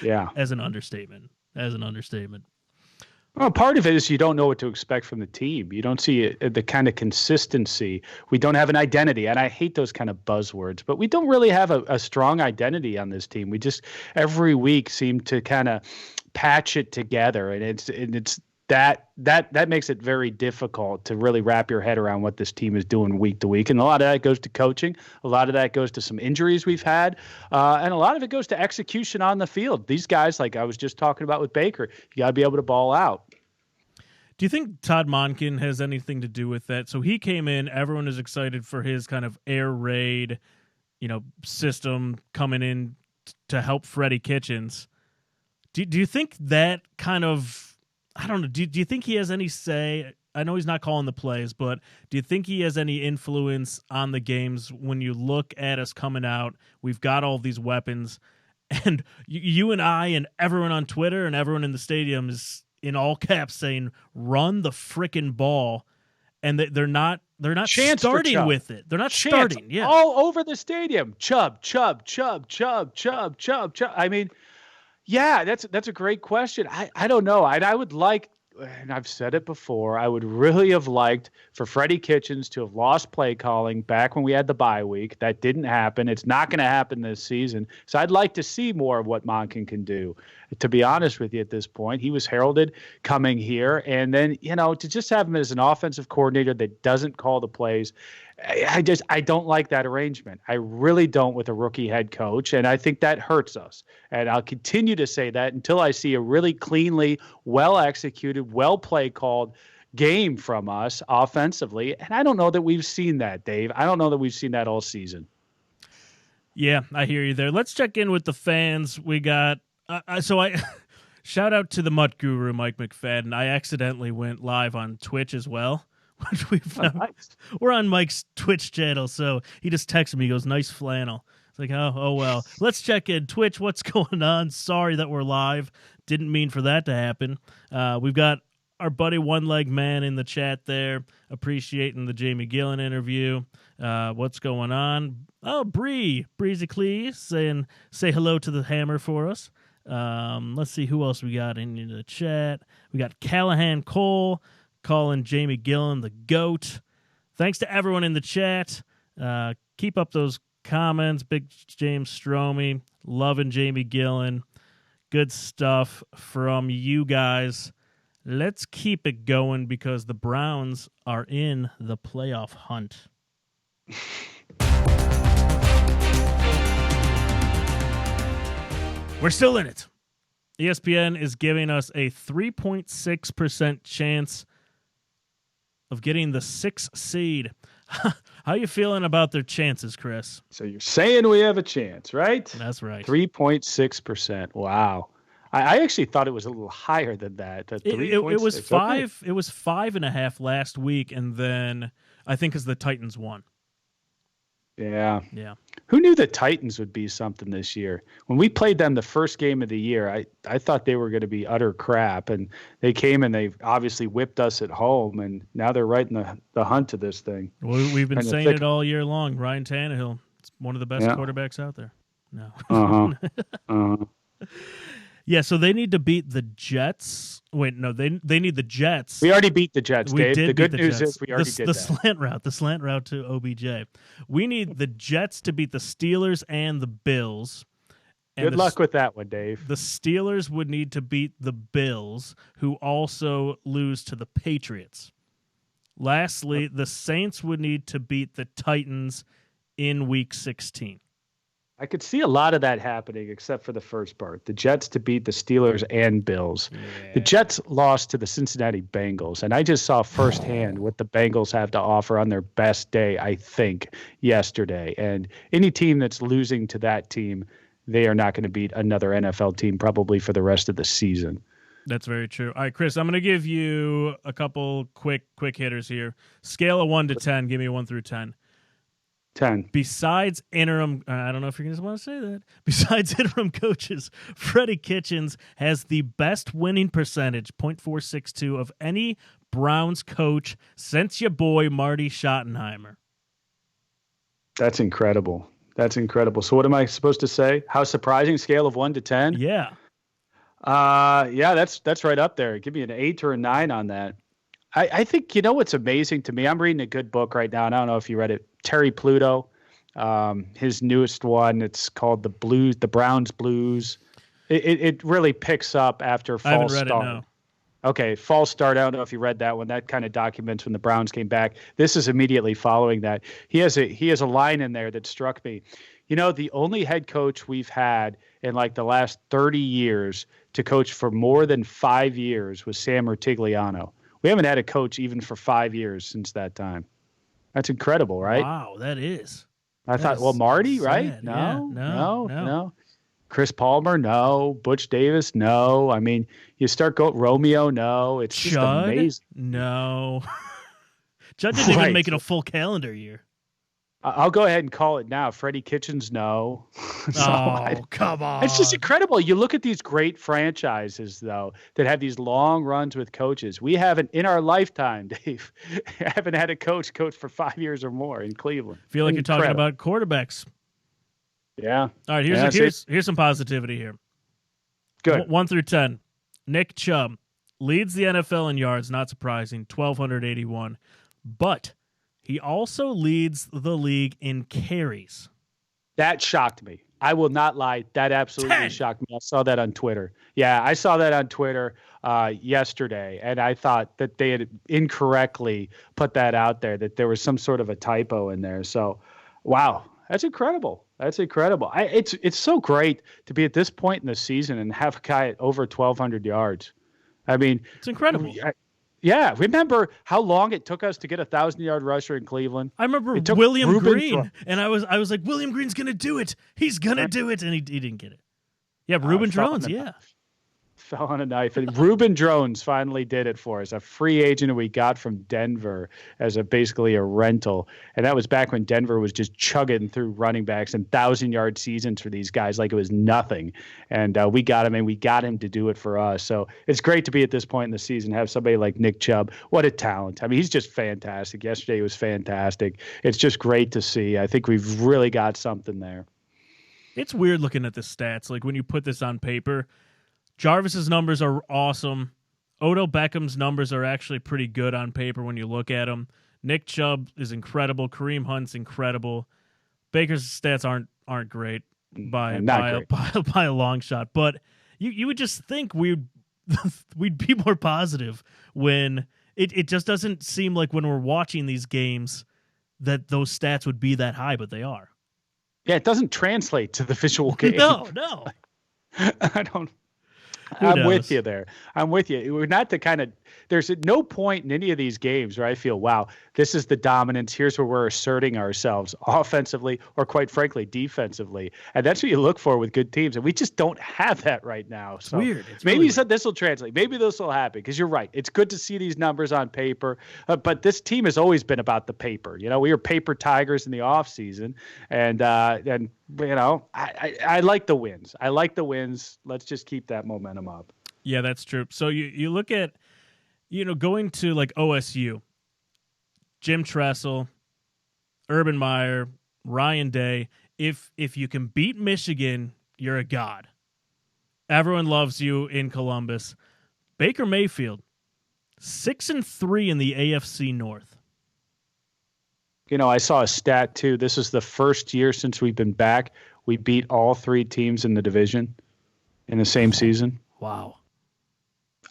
Yeah. As an understatement. Well, part of it is you don't know what to expect from the team. You don't see the kind of consistency. We don't have an identity, and I hate those kind of buzzwords, but we don't really have a strong identity on this team. We just every week seem to kind of patch it together, and it's that makes it very difficult to really wrap your head around what this team is doing week to week. And a lot of that goes to coaching. A lot of that goes to some injuries we've had. And a lot of it goes to execution on the field. These guys, like I was just talking about with Baker, you got to be able to ball out. Do you think Todd Monken has anything to do with that? So he came in, everyone is excited for his kind of air raid, system coming in to help Freddie Kitchens. Do you think that kind of, I don't know, do you think he has any say? I know he's not calling the plays, but do you think he has any influence on the games when you look at us coming out? We've got all these weapons, and you and I and everyone on Twitter and everyone in the stadium is in all caps saying, run the frickin' ball, and they're not starting with it. They're not starting. Yeah. All over the stadium. Chubb. I mean, yeah, that's a great question. I don't know. I would like, and I've said it before, I would really have liked for Freddie Kitchens to have lost play calling back when we had the bye week. That didn't happen. It's not going to happen this season. So I'd like to see more of what Monken can do. To be honest with you at this point, he was heralded coming here. And then, to just have him as an offensive coordinator that doesn't call the plays, I don't like that arrangement. I really don't with a rookie head coach, and I think that hurts us. And I'll continue to say that until I see a really cleanly, well-executed, well-play called game from us offensively. And I don't know that we've seen that, Dave. I don't know that we've seen that all season. Yeah, I hear you there. Let's check in with the fans. We got shout out to the Mutt Guru, Mike McFadden. I accidentally went live on Twitch as well. Which we're on Mike's Twitch channel, so he just texted me. He goes, "Nice flannel." It's like, oh well. Let's check in. Twitch, what's going on? Sorry that we're live. Didn't mean for that to happen. We've got our buddy One Leg Man in the chat there, appreciating the Jamie Gillan interview. What's going on? Oh, Breezy Clee saying, say hello to the hammer for us. Let's see who else we got in the chat. We got Callahan Cole calling Jamie Gillan the GOAT. Thanks to everyone in the chat. Keep up those comments. Big James Stromey, loving Jamie Gillan. Good stuff from you guys. Let's keep it going because the Browns are in the playoff hunt. We're still in it. ESPN is giving us a 3.6% chance of getting the 6th seed. How you feeling about their chances, Chris? So you're saying we have a chance, right? That's right. 3.6%. Wow. I actually thought it was a little higher than that. It was 5. Okay. It was 5.5 last week, and then I think because the Titans won. Yeah. Yeah. Who knew the Titans would be something this year? When we played them the first game of the year, I thought they were going to be utter crap, and they came and they obviously whipped us at home, and now they're right in the hunt of this thing. Well, we've been saying it all year long. Ryan Tannehill, it's one of the best quarterbacks out there. No. Yeah, so they need to beat the Jets. Wait, no, they need the Jets. We already beat the Jets, We Dave. did The beat good the news Jets. is we already did that. The slant route to OBJ. We need the Jets to beat the Steelers and the Bills. And Good luck with that one, Dave. The Steelers would need to beat the Bills, who also lose to the Patriots. Lastly, the Saints would need to beat the Titans in Week 16. I could see a lot of that happening, except for the first part. The Jets to beat the Steelers and Bills. Yeah. The Jets lost to the Cincinnati Bengals, and I just saw firsthand what the Bengals have to offer on their best day, I think, yesterday. And any team that's losing to that team, they are not going to beat another NFL team probably for the rest of the season. That's very true. All right, Chris, I'm going to give you a couple quick hitters here. Scale of 1 to 10. Give me a 1 through 10. 10. Besides interim, I don't know if you're going to want to say that. Besides interim coaches, Freddie Kitchens has the best winning percentage, .462, of any Browns coach since your boy Marty Schottenheimer. That's incredible. That's incredible. So what am I supposed to say? How surprising? Scale of 1 to 10? Yeah. Yeah, that's right up there. Give me an 8 or a 9 on that. I think, what's amazing to me? I'm reading a good book right now, and I don't know if you read it. Terry Pluto, his newest one. It's called The Browns Blues. It really picks up after I haven't false read start. it, no. Okay, false start. I don't know if you read that one. That kind of documents when the Browns came back. This is immediately following that. He has a line in there that struck me. The only head coach we've had in like the last 30 years to coach for more than 5 years was Sam Rutigliano. We haven't had a coach even for 5 years since that time. That's incredible, right? Wow, that is. I thought, well, Marty, right? sad. No, Yeah, no. no. Chris Palmer, no. Butch Davis, no. I mean, you start going Romeo, no. It's just Judd? amazing. No. Judd didn't even make it a full calendar year. I'll go ahead and call it now. Freddie Kitchens, no. Come on. It's just incredible. You look at these great franchises, though, that have these long runs with coaches. We haven't, in our lifetime, Dave, haven't had a coach for 5 years or more in Cleveland. I feel like you're talking about quarterbacks. Yeah. All right, here's some positivity here. Good. 1 through 10. Nick Chubb leads the NFL in yards, not surprising, 1,281. But he also leads the league in carries. That shocked me. I will not lie. That absolutely 10. shocked me. I saw that on Twitter. Yeah, I saw that on Twitter yesterday, and I thought that they had incorrectly put that out there, that there was some sort of a typo in there. So, wow, that's incredible. That's incredible. It's so great to be at this point in the season and have a guy at over 1,200 yards. I mean, it's incredible. Yeah, remember how long it took us to get a 1,000-yard rusher in Cleveland? I remember William Green, and I was like, William Green's gonna do it. He's gonna do it, and he didn't get it. Yeah, Reuben Drones. Yeah, fell on a knife, and Reuben Drones finally did it for us. A free agent we got from Denver as basically a rental, and that was back when Denver was just chugging through running backs and 1,000-yard seasons for these guys like it was nothing. And we got him, and we got him to do it for us. So it's great to be at this point in the season, have somebody like Nick Chubb. What a talent! I mean, he's just fantastic. Yesterday was fantastic. It's just great to see. I think we've really got something there. It's weird looking at the stats. Like when you put this on paper, Jarvis's numbers are awesome. Odell Beckham's numbers are actually pretty good on paper when you look at them. Nick Chubb is incredible. Kareem Hunt's incredible. Baker's stats aren't great by a long shot, but you would just think we'd be more positive when it just doesn't seem like when we're watching these games that those stats would be that high, but they are. Yeah, it doesn't translate to the visual game. No. I don't. I'm with you there. I'm with you. We're not the kind of. There's no point in any of these games where I feel, wow, this is the dominance. Here's where we're asserting ourselves offensively or, quite frankly, defensively. And that's what you look for with good teams. And we just don't have that right now. So weird. Maybe this will translate. Maybe this will happen because you're right. It's good to see these numbers on paper. But this team has always been about the paper. We were paper tigers in the offseason. And I like the wins. I like the wins. Let's just keep that momentum up. Yeah, that's true. So you look at, going to like OSU, Jim Tressel, Urban Meyer, Ryan Day. If you can beat Michigan, you're a god. Everyone loves you in Columbus. Baker Mayfield, 6-3 in the AFC North. You know, I saw a stat too. This is the first year since we've been back. We beat all 3 teams in the division in the same season. Wow.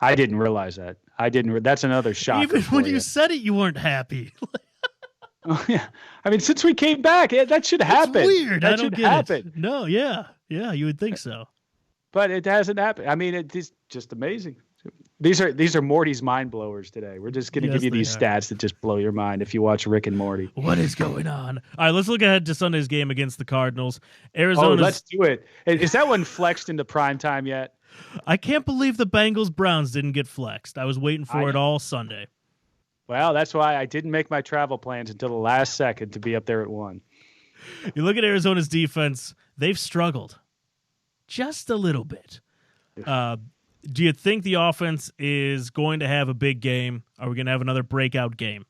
I didn't realize that. That's another shock. Even when you said it, you weren't happy. Oh, yeah. I mean, since we came back, that should happen. It's weird. That I don't should get happen. it. No, yeah. Yeah, you would think so. But it hasn't happened. I mean, it's just amazing. These are Morty's mind blowers today. We're just going to give you these stats that just blow your mind if you watch Rick and Morty. What is going on? All right, let's look ahead to Sunday's game against the Cardinals. Arizona. Oh, let's do it. Is that one flexed into prime time yet? I can't believe the Bengals-Browns didn't get flexed. I was waiting for it all Sunday. Well, that's why I didn't make my travel plans until the last second to be up there at 1. You look at Arizona's defense, they've struggled just a little bit. Do you think the offense is going to have a big game? Are we going to have another breakout game?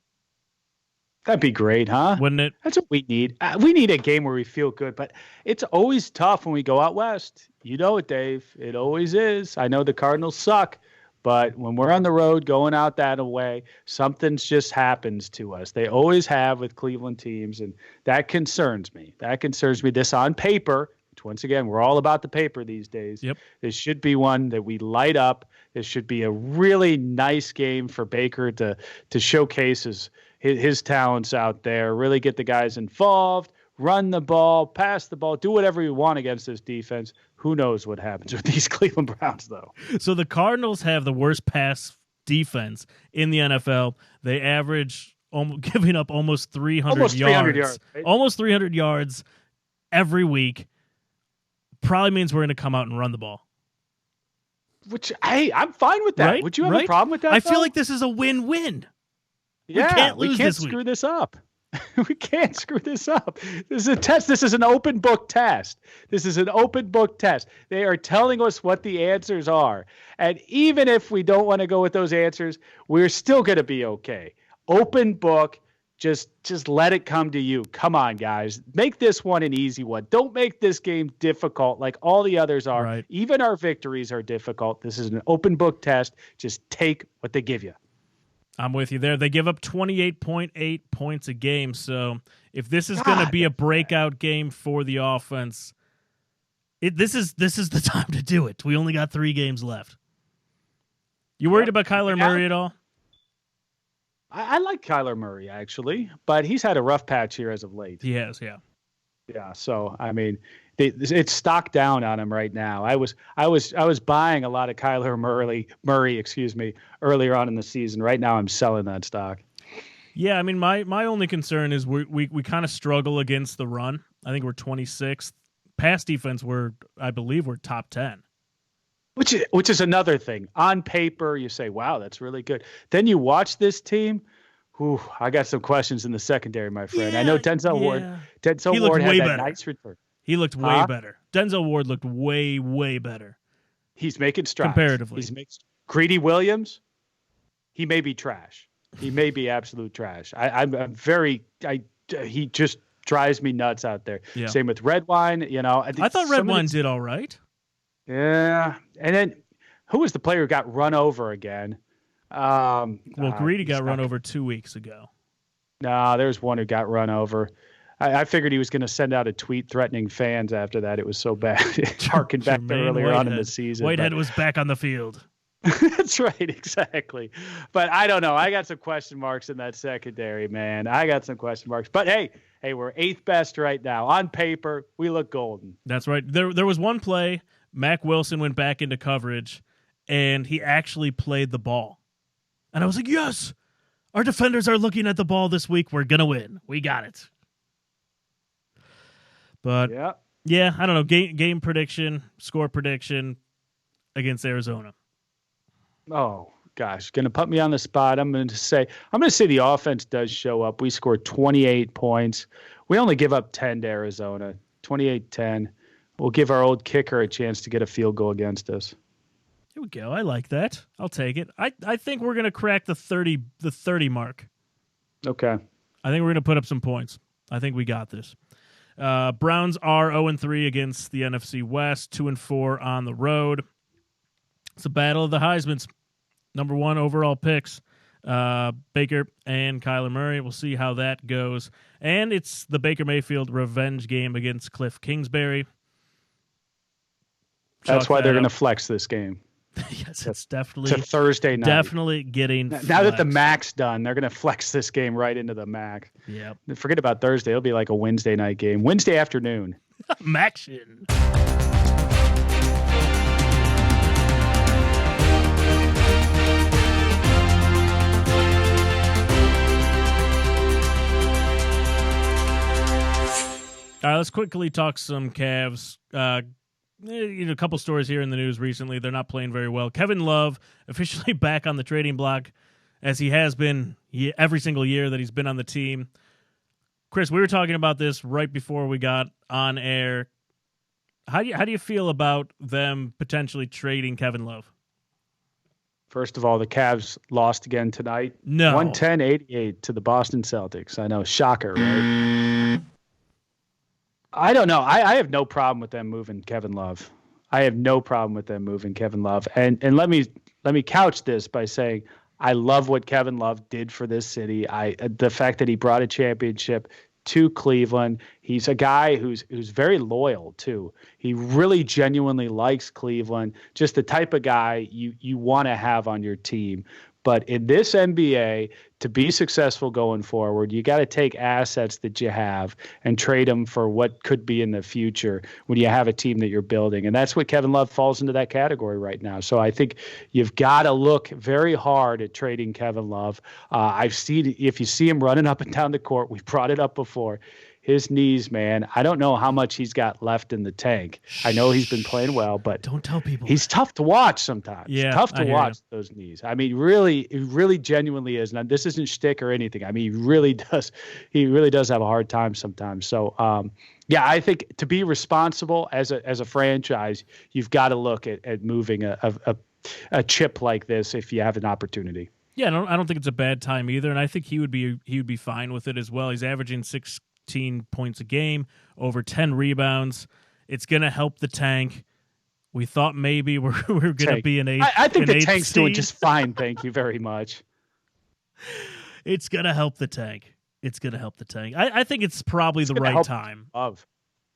That'd be great, huh? Wouldn't it? That's what we need. We need a game where we feel good, but it's always tough when we go out west. You know it, Dave. It always is. I know the Cardinals suck, but when we're on the road going out that way, something just happens to us. They always have with Cleveland teams, and that concerns me. This on paper, which once again, we're all about the paper these days. Yep. This should be one that we light up. This should be a really nice game for Baker to showcase his talents out there, really get the guys involved, run the ball, pass the ball, do whatever you want against this defense. Who knows what happens with these Cleveland Browns, though. So the Cardinals have the worst pass defense in the NFL. They average giving up almost 300 yards. Right? Almost 300 yards every week. Probably means we're going to come out and run the ball. Which, hey, I'm fine with that. Right? Would you have a problem with that? I feel like this is a win-win. Yeah, we can't screw this up. We can't screw this up. This is a test. This is an open book test. They are telling us what the answers are. And even if we don't want to go with those answers, we're still going to be okay. Open book. Just let it come to you. Come on, guys. Make this one an easy one. Don't make this game difficult like all the others are. Right. Even our victories are difficult. This is an open book test. Just take what they give you. I'm with you there. They give up 28.8 points a game. So if this is going to be a breakout game for the offense, this is the time to do it. We only got 3 games left. You worried about Kyler Murray at all? I like Kyler Murray, actually, but he's had a rough patch here as of late. He has, yeah. Yeah, so, I mean, it's stocked down on him right now. I was buying a lot of Kyler Murray, earlier on in the season. Right now I'm selling that stock. Yeah, I mean, my only concern is we kind of struggle against the run. I think we're 26th. Pass defense, I believe we're top 10. Which is another thing. On paper, you say, wow, that's really good. Then you watch this team. Ooh, I got some questions in the secondary, my friend. Yeah, I know Denzel Ward had that nice return. He looked way better. Denzel Ward looked way, way better. He's making strides. Comparatively. Greedy Williams, he may be trash. He may be absolute trash. He just drives me nuts out there. Yeah. Same with Redwine. I thought Redwine did all right. Yeah, and then who was the player who got run over again? Greedy got run over 2 weeks ago. No, there's one who got run over. I figured he was going to send out a tweet threatening fans after that. It was so bad. It harkened back to earlier on in the season. Whitehead was back on the field. That's right, exactly. But I don't know. I got some question marks in that secondary, man. I got some question marks. But hey, we're 8th best right now. On paper, we look golden. That's right. There was one play. Mac Wilson went back into coverage, and he actually played the ball. And I was like, yes, our defenders are looking at the ball this week. We're going to win. We got it. But, yeah, I don't know. Game prediction, score prediction against Arizona. Oh, gosh. Going to put me on the spot. I'm going to say the offense does show up. We scored 28 points. We only give up 10 to Arizona, 28-10. We'll give our old kicker a chance to get a field goal against us. Here we go. I like that. I'll take it. I think we're going to crack the 30 mark. Okay. I think we're going to put up some points. I think we got this. Browns are 0-3 against the NFC West, 2-4 on the road. It's a battle of the Heisman's. Number 1 overall picks, Baker and Kyler Murray. We'll see how that goes. And it's the Baker Mayfield revenge game against Cliff Kingsbury. That's Chalk why they're that going to up. flex this game. Yes, it's definitely It's a Thursday night. definitely getting Now that the flexed. MAC's done, they're going to flex this game right into the MAC. Yep. Forget about Thursday. It'll be like a Wednesday night game. Wednesday afternoon. Maction. All right, let's quickly talk some Cavs. A couple stories here in the news recently. They're not playing very well. Kevin Love officially back on the trading block, as he has been every single year that he's been on the team. Chris, we were talking about this right before we got on air. How do you feel about them potentially trading Kevin Love? First of all, the Cavs lost again tonight. No. 110-88 to the Boston Celtics. I know, shocker, right? I don't know. I have no problem with them moving Kevin Love. I have no problem with them moving Kevin Love. And let me couch this by saying I love what Kevin Love did for this city. The fact that he brought a championship to Cleveland. He's a guy who's very loyal too. He really genuinely likes Cleveland. Just the type of guy you want to have on your team. But in this NBA, to be successful going forward, you got to take assets that you have and trade them for what could be in the future when you have a team that you're building. And that's what Kevin Love falls into that category right now. So I think you've got to look very hard at trading Kevin Love. I've seen, if you see him running up and down the court, we've brought it up before. His knees, man, I don't know how much he's got left in the tank. I know he's been playing well, but Don't tell people. he's tough to watch sometimes. Yeah, tough I to hear watch those knees. I mean, really, it really genuinely is. Now, this isn't shtick or anything. I mean, he really does. He really does have a hard time sometimes. So, yeah, I think to be responsible as a franchise, you've got to look at moving a chip like this if you have an opportunity. Yeah, I don't think it's a bad time either, and I think he would be fine with it as well. He's averaging 16 points a game, over 10 rebounds. It's going to help the tank. We thought maybe we're going to be an eighth. I think an the eighth tank's seed. doing just fine. Thank you very much. It's going to help the tank. It's going to help the tank. I think it's probably the gonna right help time. Love.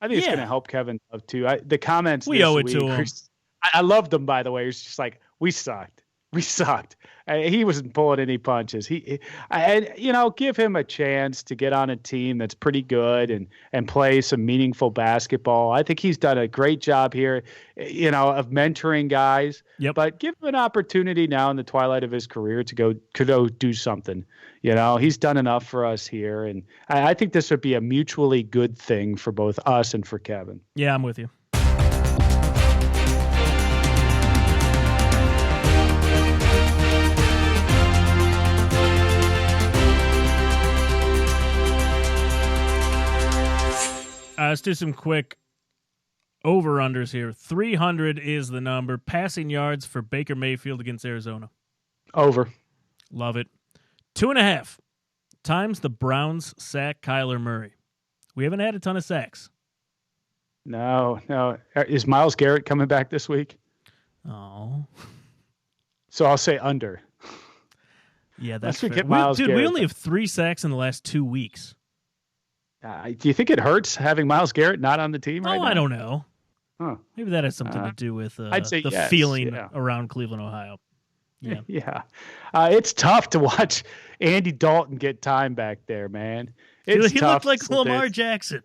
I think it's Yeah. going to help Kevin Love too. The comments We this owe it week, to him. I loved them, by the way. It's just like, we sucked. We sucked. He wasn't pulling any punches. Give him a chance to get on a team that's pretty good and play some meaningful basketball. I think he's done a great job here, of mentoring guys. Yep. But give him an opportunity now in the twilight of his career to go do something. He's done enough for us here, and I think this would be a mutually good thing for both us and for Kevin. Yeah, I'm with you. Let's do some quick over-unders here. 300 is the number. Passing yards for Baker Mayfield against Arizona. Over. Love it. 2.5 times the Browns sack Kyler Murray. We haven't had a ton of sacks. No. Is Myles Garrett coming back this week? Oh. So I'll say under. Yeah, that's Unless we fair. get Myles we Garrett. only have 3 sacks in the last 2 weeks. Do you think it hurts having Myles Garrett not on the team right now? I don't know. Huh. Maybe that has something to do with I'd say the yes, feeling yeah. around Cleveland, Ohio. Yeah. Yeah. It's tough to watch Andy Dalton get time back there, man. It's He tough. looked like Lamar Jackson.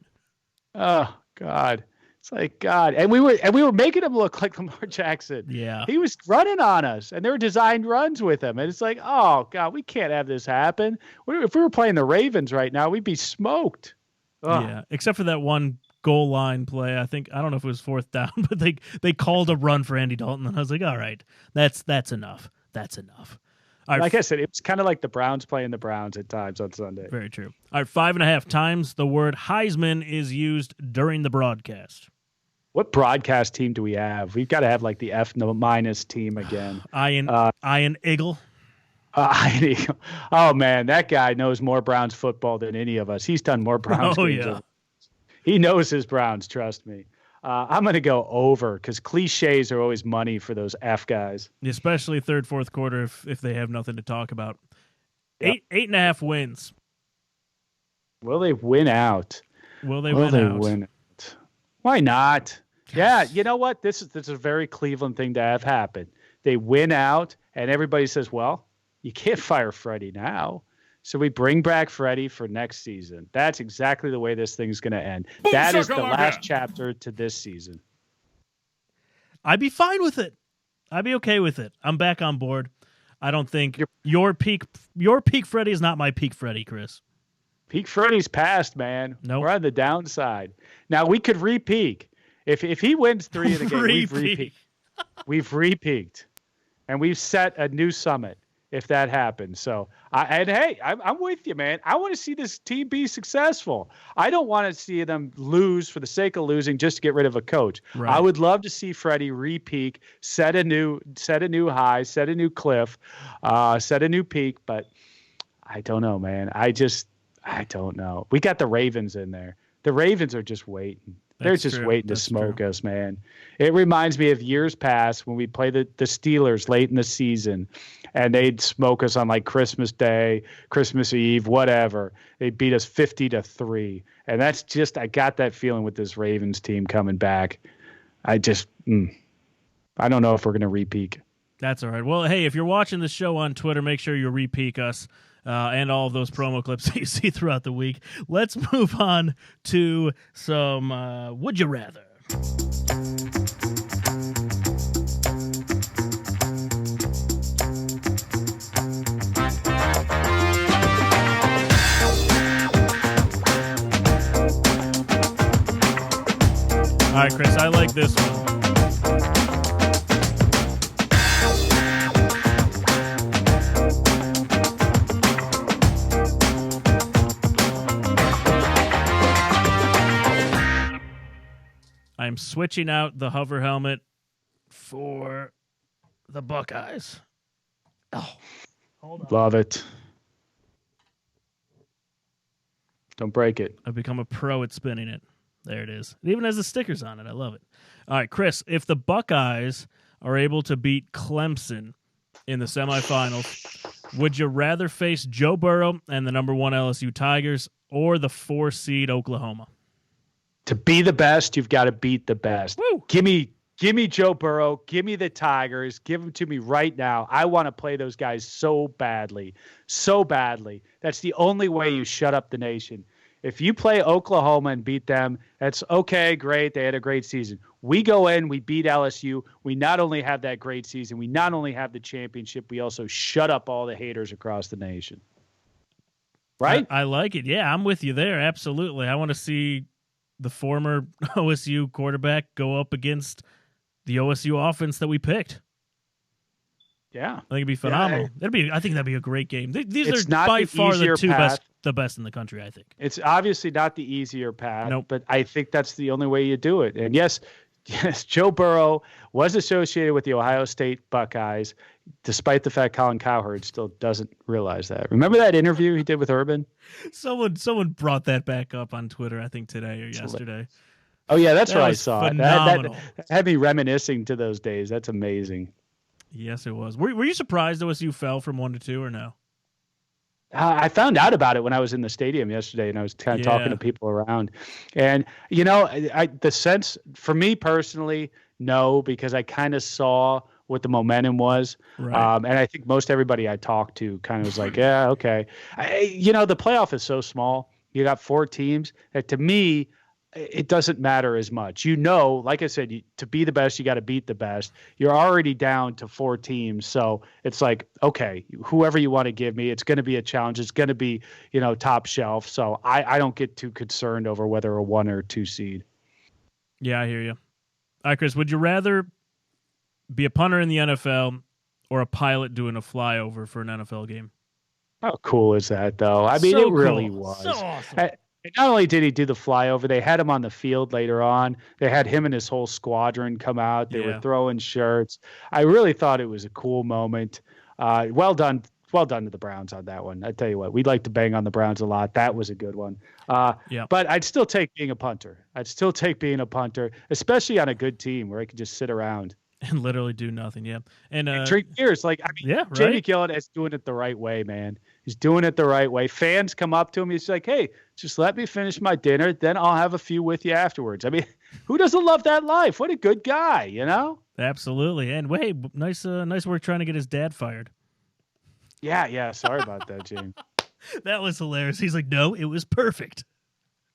Oh, God. It's like, God. And we were making him look like Lamar Jackson. Yeah. He was running on us, and there were designed runs with him. And it's like, oh, God, we can't have this happen. If we were playing the Ravens right now, we'd be smoked. Ugh. Yeah, except for that one goal line play. I don't know if it was 4th down, but they called a run for Andy Dalton, and I was like, all right, that's enough. That's enough. All right, Like I said, it was kind of like the Browns playing the Browns at times on Sunday. very true. All right, 5.5 times the word Heisman is used during the broadcast. What broadcast team do we have? We've got to have like the F- team again. Ian Eagle. Oh, man, that guy knows more Browns football than any of us. He's done more Browns games. Yeah. He knows his Browns, trust me. I'm going to go over because cliches are always money for those F guys. Especially third, fourth quarter if they have nothing to talk about. Yep. 8.5 wins. Will they win out? Will they win out? Why not? Yeah, you know what? This is a very Cleveland thing to have happen. They win out, and everybody says, well, you can't fire Freddie now. So we bring back Freddie for next season. That's exactly the way this thing's going to end. Boom, that is the shakalaka. last chapter to this season. I'd be fine with it. I'd be okay with it. I'm back on board. I don't think your peak Freddie is not my peak Freddie, Chris. Peak Freddie's past, man. Nope. We're on the downside. Now, we could re-peak. If he wins 3 in the game, we've re-peaked. We've re-peaked. And we've set a new summit if that happens. So, I'm with you, man. I want to see this team be successful. I don't want to see them lose for the sake of losing just to get rid of a coach. Right. I would love to see Freddie re-peak, set a new high, set a new cliff, set a new peak. But I don't know, man. I don't know. We got the Ravens in there. The Ravens are just waiting. They're just waiting to smoke us, man. It reminds me of years past when we played the Steelers late in the season, and they'd smoke us on like Christmas Day, Christmas Eve, whatever. They beat us 50-3, and that's just I got that feeling with this Ravens team coming back. I don't know if we're gonna re-peak. That's all right. Well, hey, if you're watching the show on Twitter, make sure you re-peak us. And all of those promo clips that you see throughout the week. Let's move on to some Would You Rather. All right, Chris, I like this one. I'm switching out the hover helmet for the Buckeyes. Oh, hold on. Love it. Don't break it. I've become a pro at spinning it. There it is. It even has the stickers on it. I love it. All right, Chris, if the Buckeyes are able to beat Clemson in the semifinals, would you rather face Joe Burrow and the number 1 LSU Tigers or the 4 seed Oklahoma? To be the best, you've got to beat the best. Woo. Give me Joe Burrow. Give me the Tigers. Give them to me right now. I want to play those guys so badly. So badly. That's the only way you shut up the nation. If you play Oklahoma and beat them, that's okay, great. They had a great season. We go in, we beat LSU. We not only have that great season, we not only have the championship, we also shut up all the haters across the nation. Right? I like it. Yeah, I'm with you there. Absolutely. I want to see the former OSU quarterback go up against the OSU offense that we picked. Yeah. I think it'd be phenomenal. I think that'd be a great game. These It's are not by the far the easier two path. the best in the country, I think. It's obviously not the easier path, Nope. but I think that's the only way you do it. And yes, Joe Burrow was associated with the Ohio State Buckeyes, despite the fact Colin Cowherd still doesn't realize that. Remember that interview he did with Urban? Someone brought that back up on Twitter, I think today or yesterday. Oh, yeah, that's That where I was saw phenomenal. it. That had me reminiscing to those days. That's amazing. Yes, it was. Were you surprised OSU fell from 1 to 2 or no? I found out about it when I was in the stadium yesterday, and I was kind of talking to people around. And, the sense for me personally, no, because I kind of saw what the momentum was. Right. And I think most everybody I talked to kind of was like, yeah, okay. The playoff is so small. You got 4 teams that to me, it doesn't matter as much. Like I said, to be the best, you got to beat the best. You're already down to 4 teams. So it's like, okay, whoever you want to give me, it's going to be a challenge. It's going to be, top shelf. So I don't get too concerned over whether a 1 or 2 seed. Yeah, I hear you. All right, Chris, would you rather be a punter in the NFL or a pilot doing a flyover for an NFL game? How cool is that, though? I mean, So it really cool. was. So awesome. And not only did he do the flyover, they had him on the field later on. They had him and his whole squadron come out. They were throwing shirts. I really thought it was a cool moment. Well done well done to the Browns on that one. I tell you what, we'd like to bang on the Browns a lot. That was a good one. Yeah. But I'd still take being a punter. Especially on a good team where I could just sit around and literally do nothing. Yeah. And drink beers. Like, I mean, yeah, right? Jamie Gillan is doing it the right way, man. He's doing it the right way. Fans come up to him. He's like, hey, just let me finish my dinner. Then I'll have a few with you afterwards. I mean, who doesn't love that life? What a good guy, you know? Absolutely. And hey, nice work trying to get his dad fired. Yeah. Sorry about that, James. That was hilarious. He's like, no, it was perfect.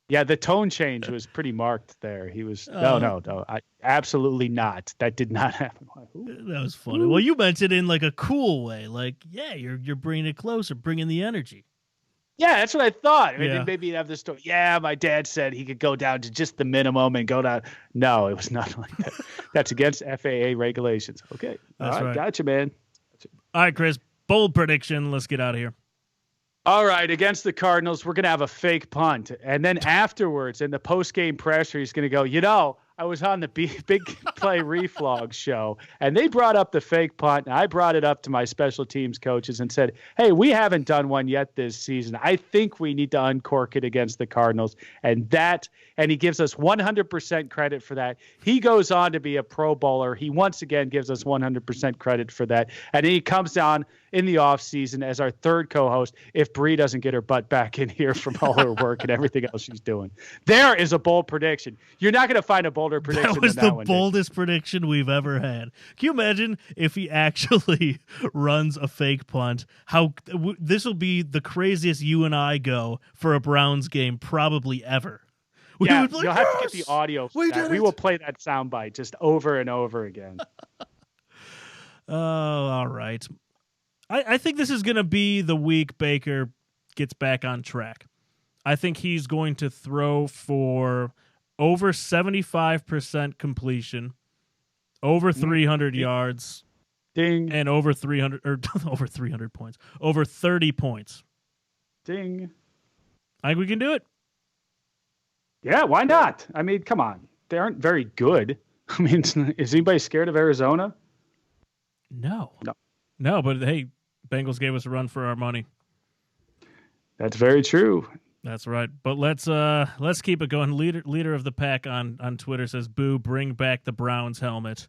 Yeah, the tone change was pretty marked there. He was, no, absolutely not. That did not happen. That was funny. Well, you meant it in like a cool way. Like, yeah, you're bringing it closer, bringing the energy. Yeah, that's what I thought. I mean, Yeah. maybe you'd have the story. Yeah, my dad said he could go down to just the minimum and go down. No, it was not like that. That's against FAA regulations. Okay. That's All right. right. Gotcha, man. All right, Chris, bold prediction. Let's get out of here. All right, against the Cardinals, we're going to have a fake punt. And then afterwards, in the post-game pressure, he's going to go, I was on the Big Play Reflog show, and they brought up the fake punt, and I brought it up to my special teams coaches and said, hey, we haven't done one yet this season. I think we need to uncork it against the Cardinals. And he gives us 100% credit for that. He goes on to be a Pro Bowler. He once again gives us 100% credit for that. And then he comes down in the offseason as our third co-host if Bree doesn't get her butt back in here from all her work and everything else she's doing. There is a bold prediction. You're not going to find a bolder prediction That was than that the one, boldest prediction we've ever had. Can you imagine if he actually runs a fake punt? This will be the craziest you and I go for a Browns game probably ever. We Yeah, would be like, you'll have to get "Yes, the audio for we that. did We it." will play that soundbite just over and over again. Oh, all right. I think this is going to be the week Baker gets back on track. I think he's going to throw for over 75% completion, over 300 yards, Ding, and over 300 or over 300 points, over 30 points. ding. I think we can do it. Yeah, why not? I mean, come on. They aren't very good. I mean, is anybody scared of Arizona? No. No. No, but hey, Bengals gave us a run for our money. That's very true. That's right. But let's keep it going. Leader of the pack on Twitter says, "Boo, bring back the Browns helmet."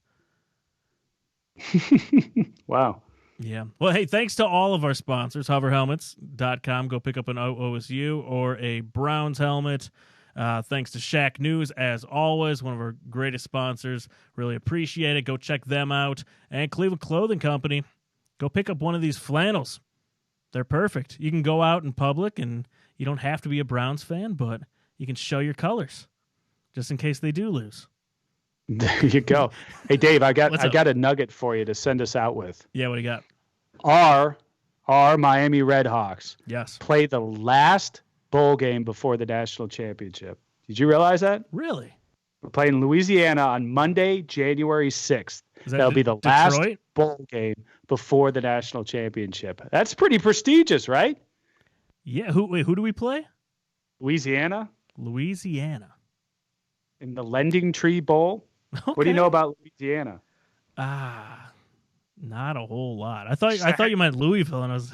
Wow. Yeah. Well, hey, thanks to all of our sponsors, hoverhelmets.com. Go pick up an OSU or a Browns helmet. Thanks to Shaq News, as always, one of our greatest sponsors. Really appreciate it. Go check them out. And Cleveland Clothing Company. Go pick up one of these flannels. They're perfect. You can go out in public, and you don't have to be a Browns fan, but you can show your colors just in case they do lose. There you go. Hey, Dave, I got What's up? I got a nugget for you to send us out with. Yeah, what do you got? Our Miami Redhawks Yes. play the last bowl game before the national championship. Did you realize that? Really? We're playing Louisiana on Monday, January 6th. Is that That'll be the last Detroit? bowl game before the national championship. That's pretty prestigious, right? Yeah. Who do we play? Louisiana Louisiana. in the Lending Tree Bowl. Okay. What do you know about Louisiana? Not a whole lot. I thought you meant Louisville, and I was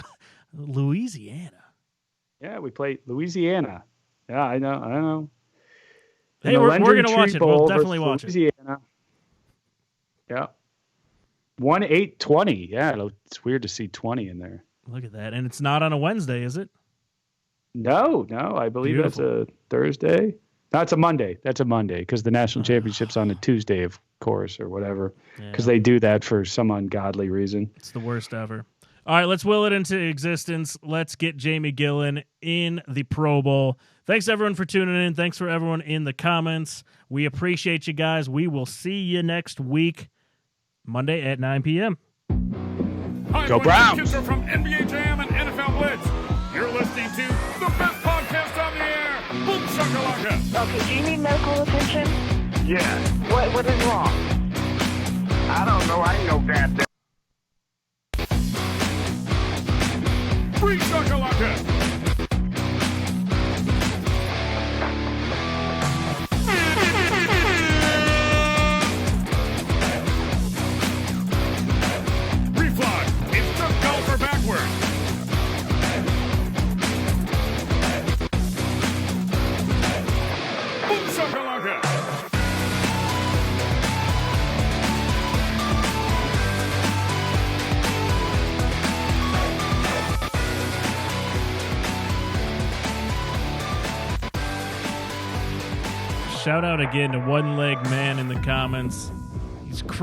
Louisiana. Yeah, we play Louisiana. Yeah, I know. Hey, we're gonna watch it. We'll definitely watch it. Louisiana. Yeah. 1-8-20. Yeah, it's weird to see 20 in there. Look at that, and it's not on a Wednesday, is it? No, I believe that's a Thursday. No, it's a Monday. That's a Monday because the national championship's on a Tuesday, of course, or whatever. Because they do that for some ungodly reason. It's the worst ever. All right, let's will it into existence. Let's get Jamie Gillan in the Pro Bowl. Thanks, everyone, for tuning in. Thanks for everyone in the comments. We appreciate you guys. We will see you next week, Monday at 9 p.m. Hi, Go everyone. Browns. Kids are from NBA Jam and NFL Blitz. You're listening to the best podcast on the air, Boom Shakalaka. Okay, do you need medical attention? Yeah. What is wrong? I don't know. I ain't no goddamn. Free Shakalaka. Reflog. It's just golfer backwards. shout out again to One Leg Man in the comments.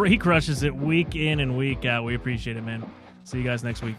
He crushes it week in and week out. We appreciate it, man. See you guys next week.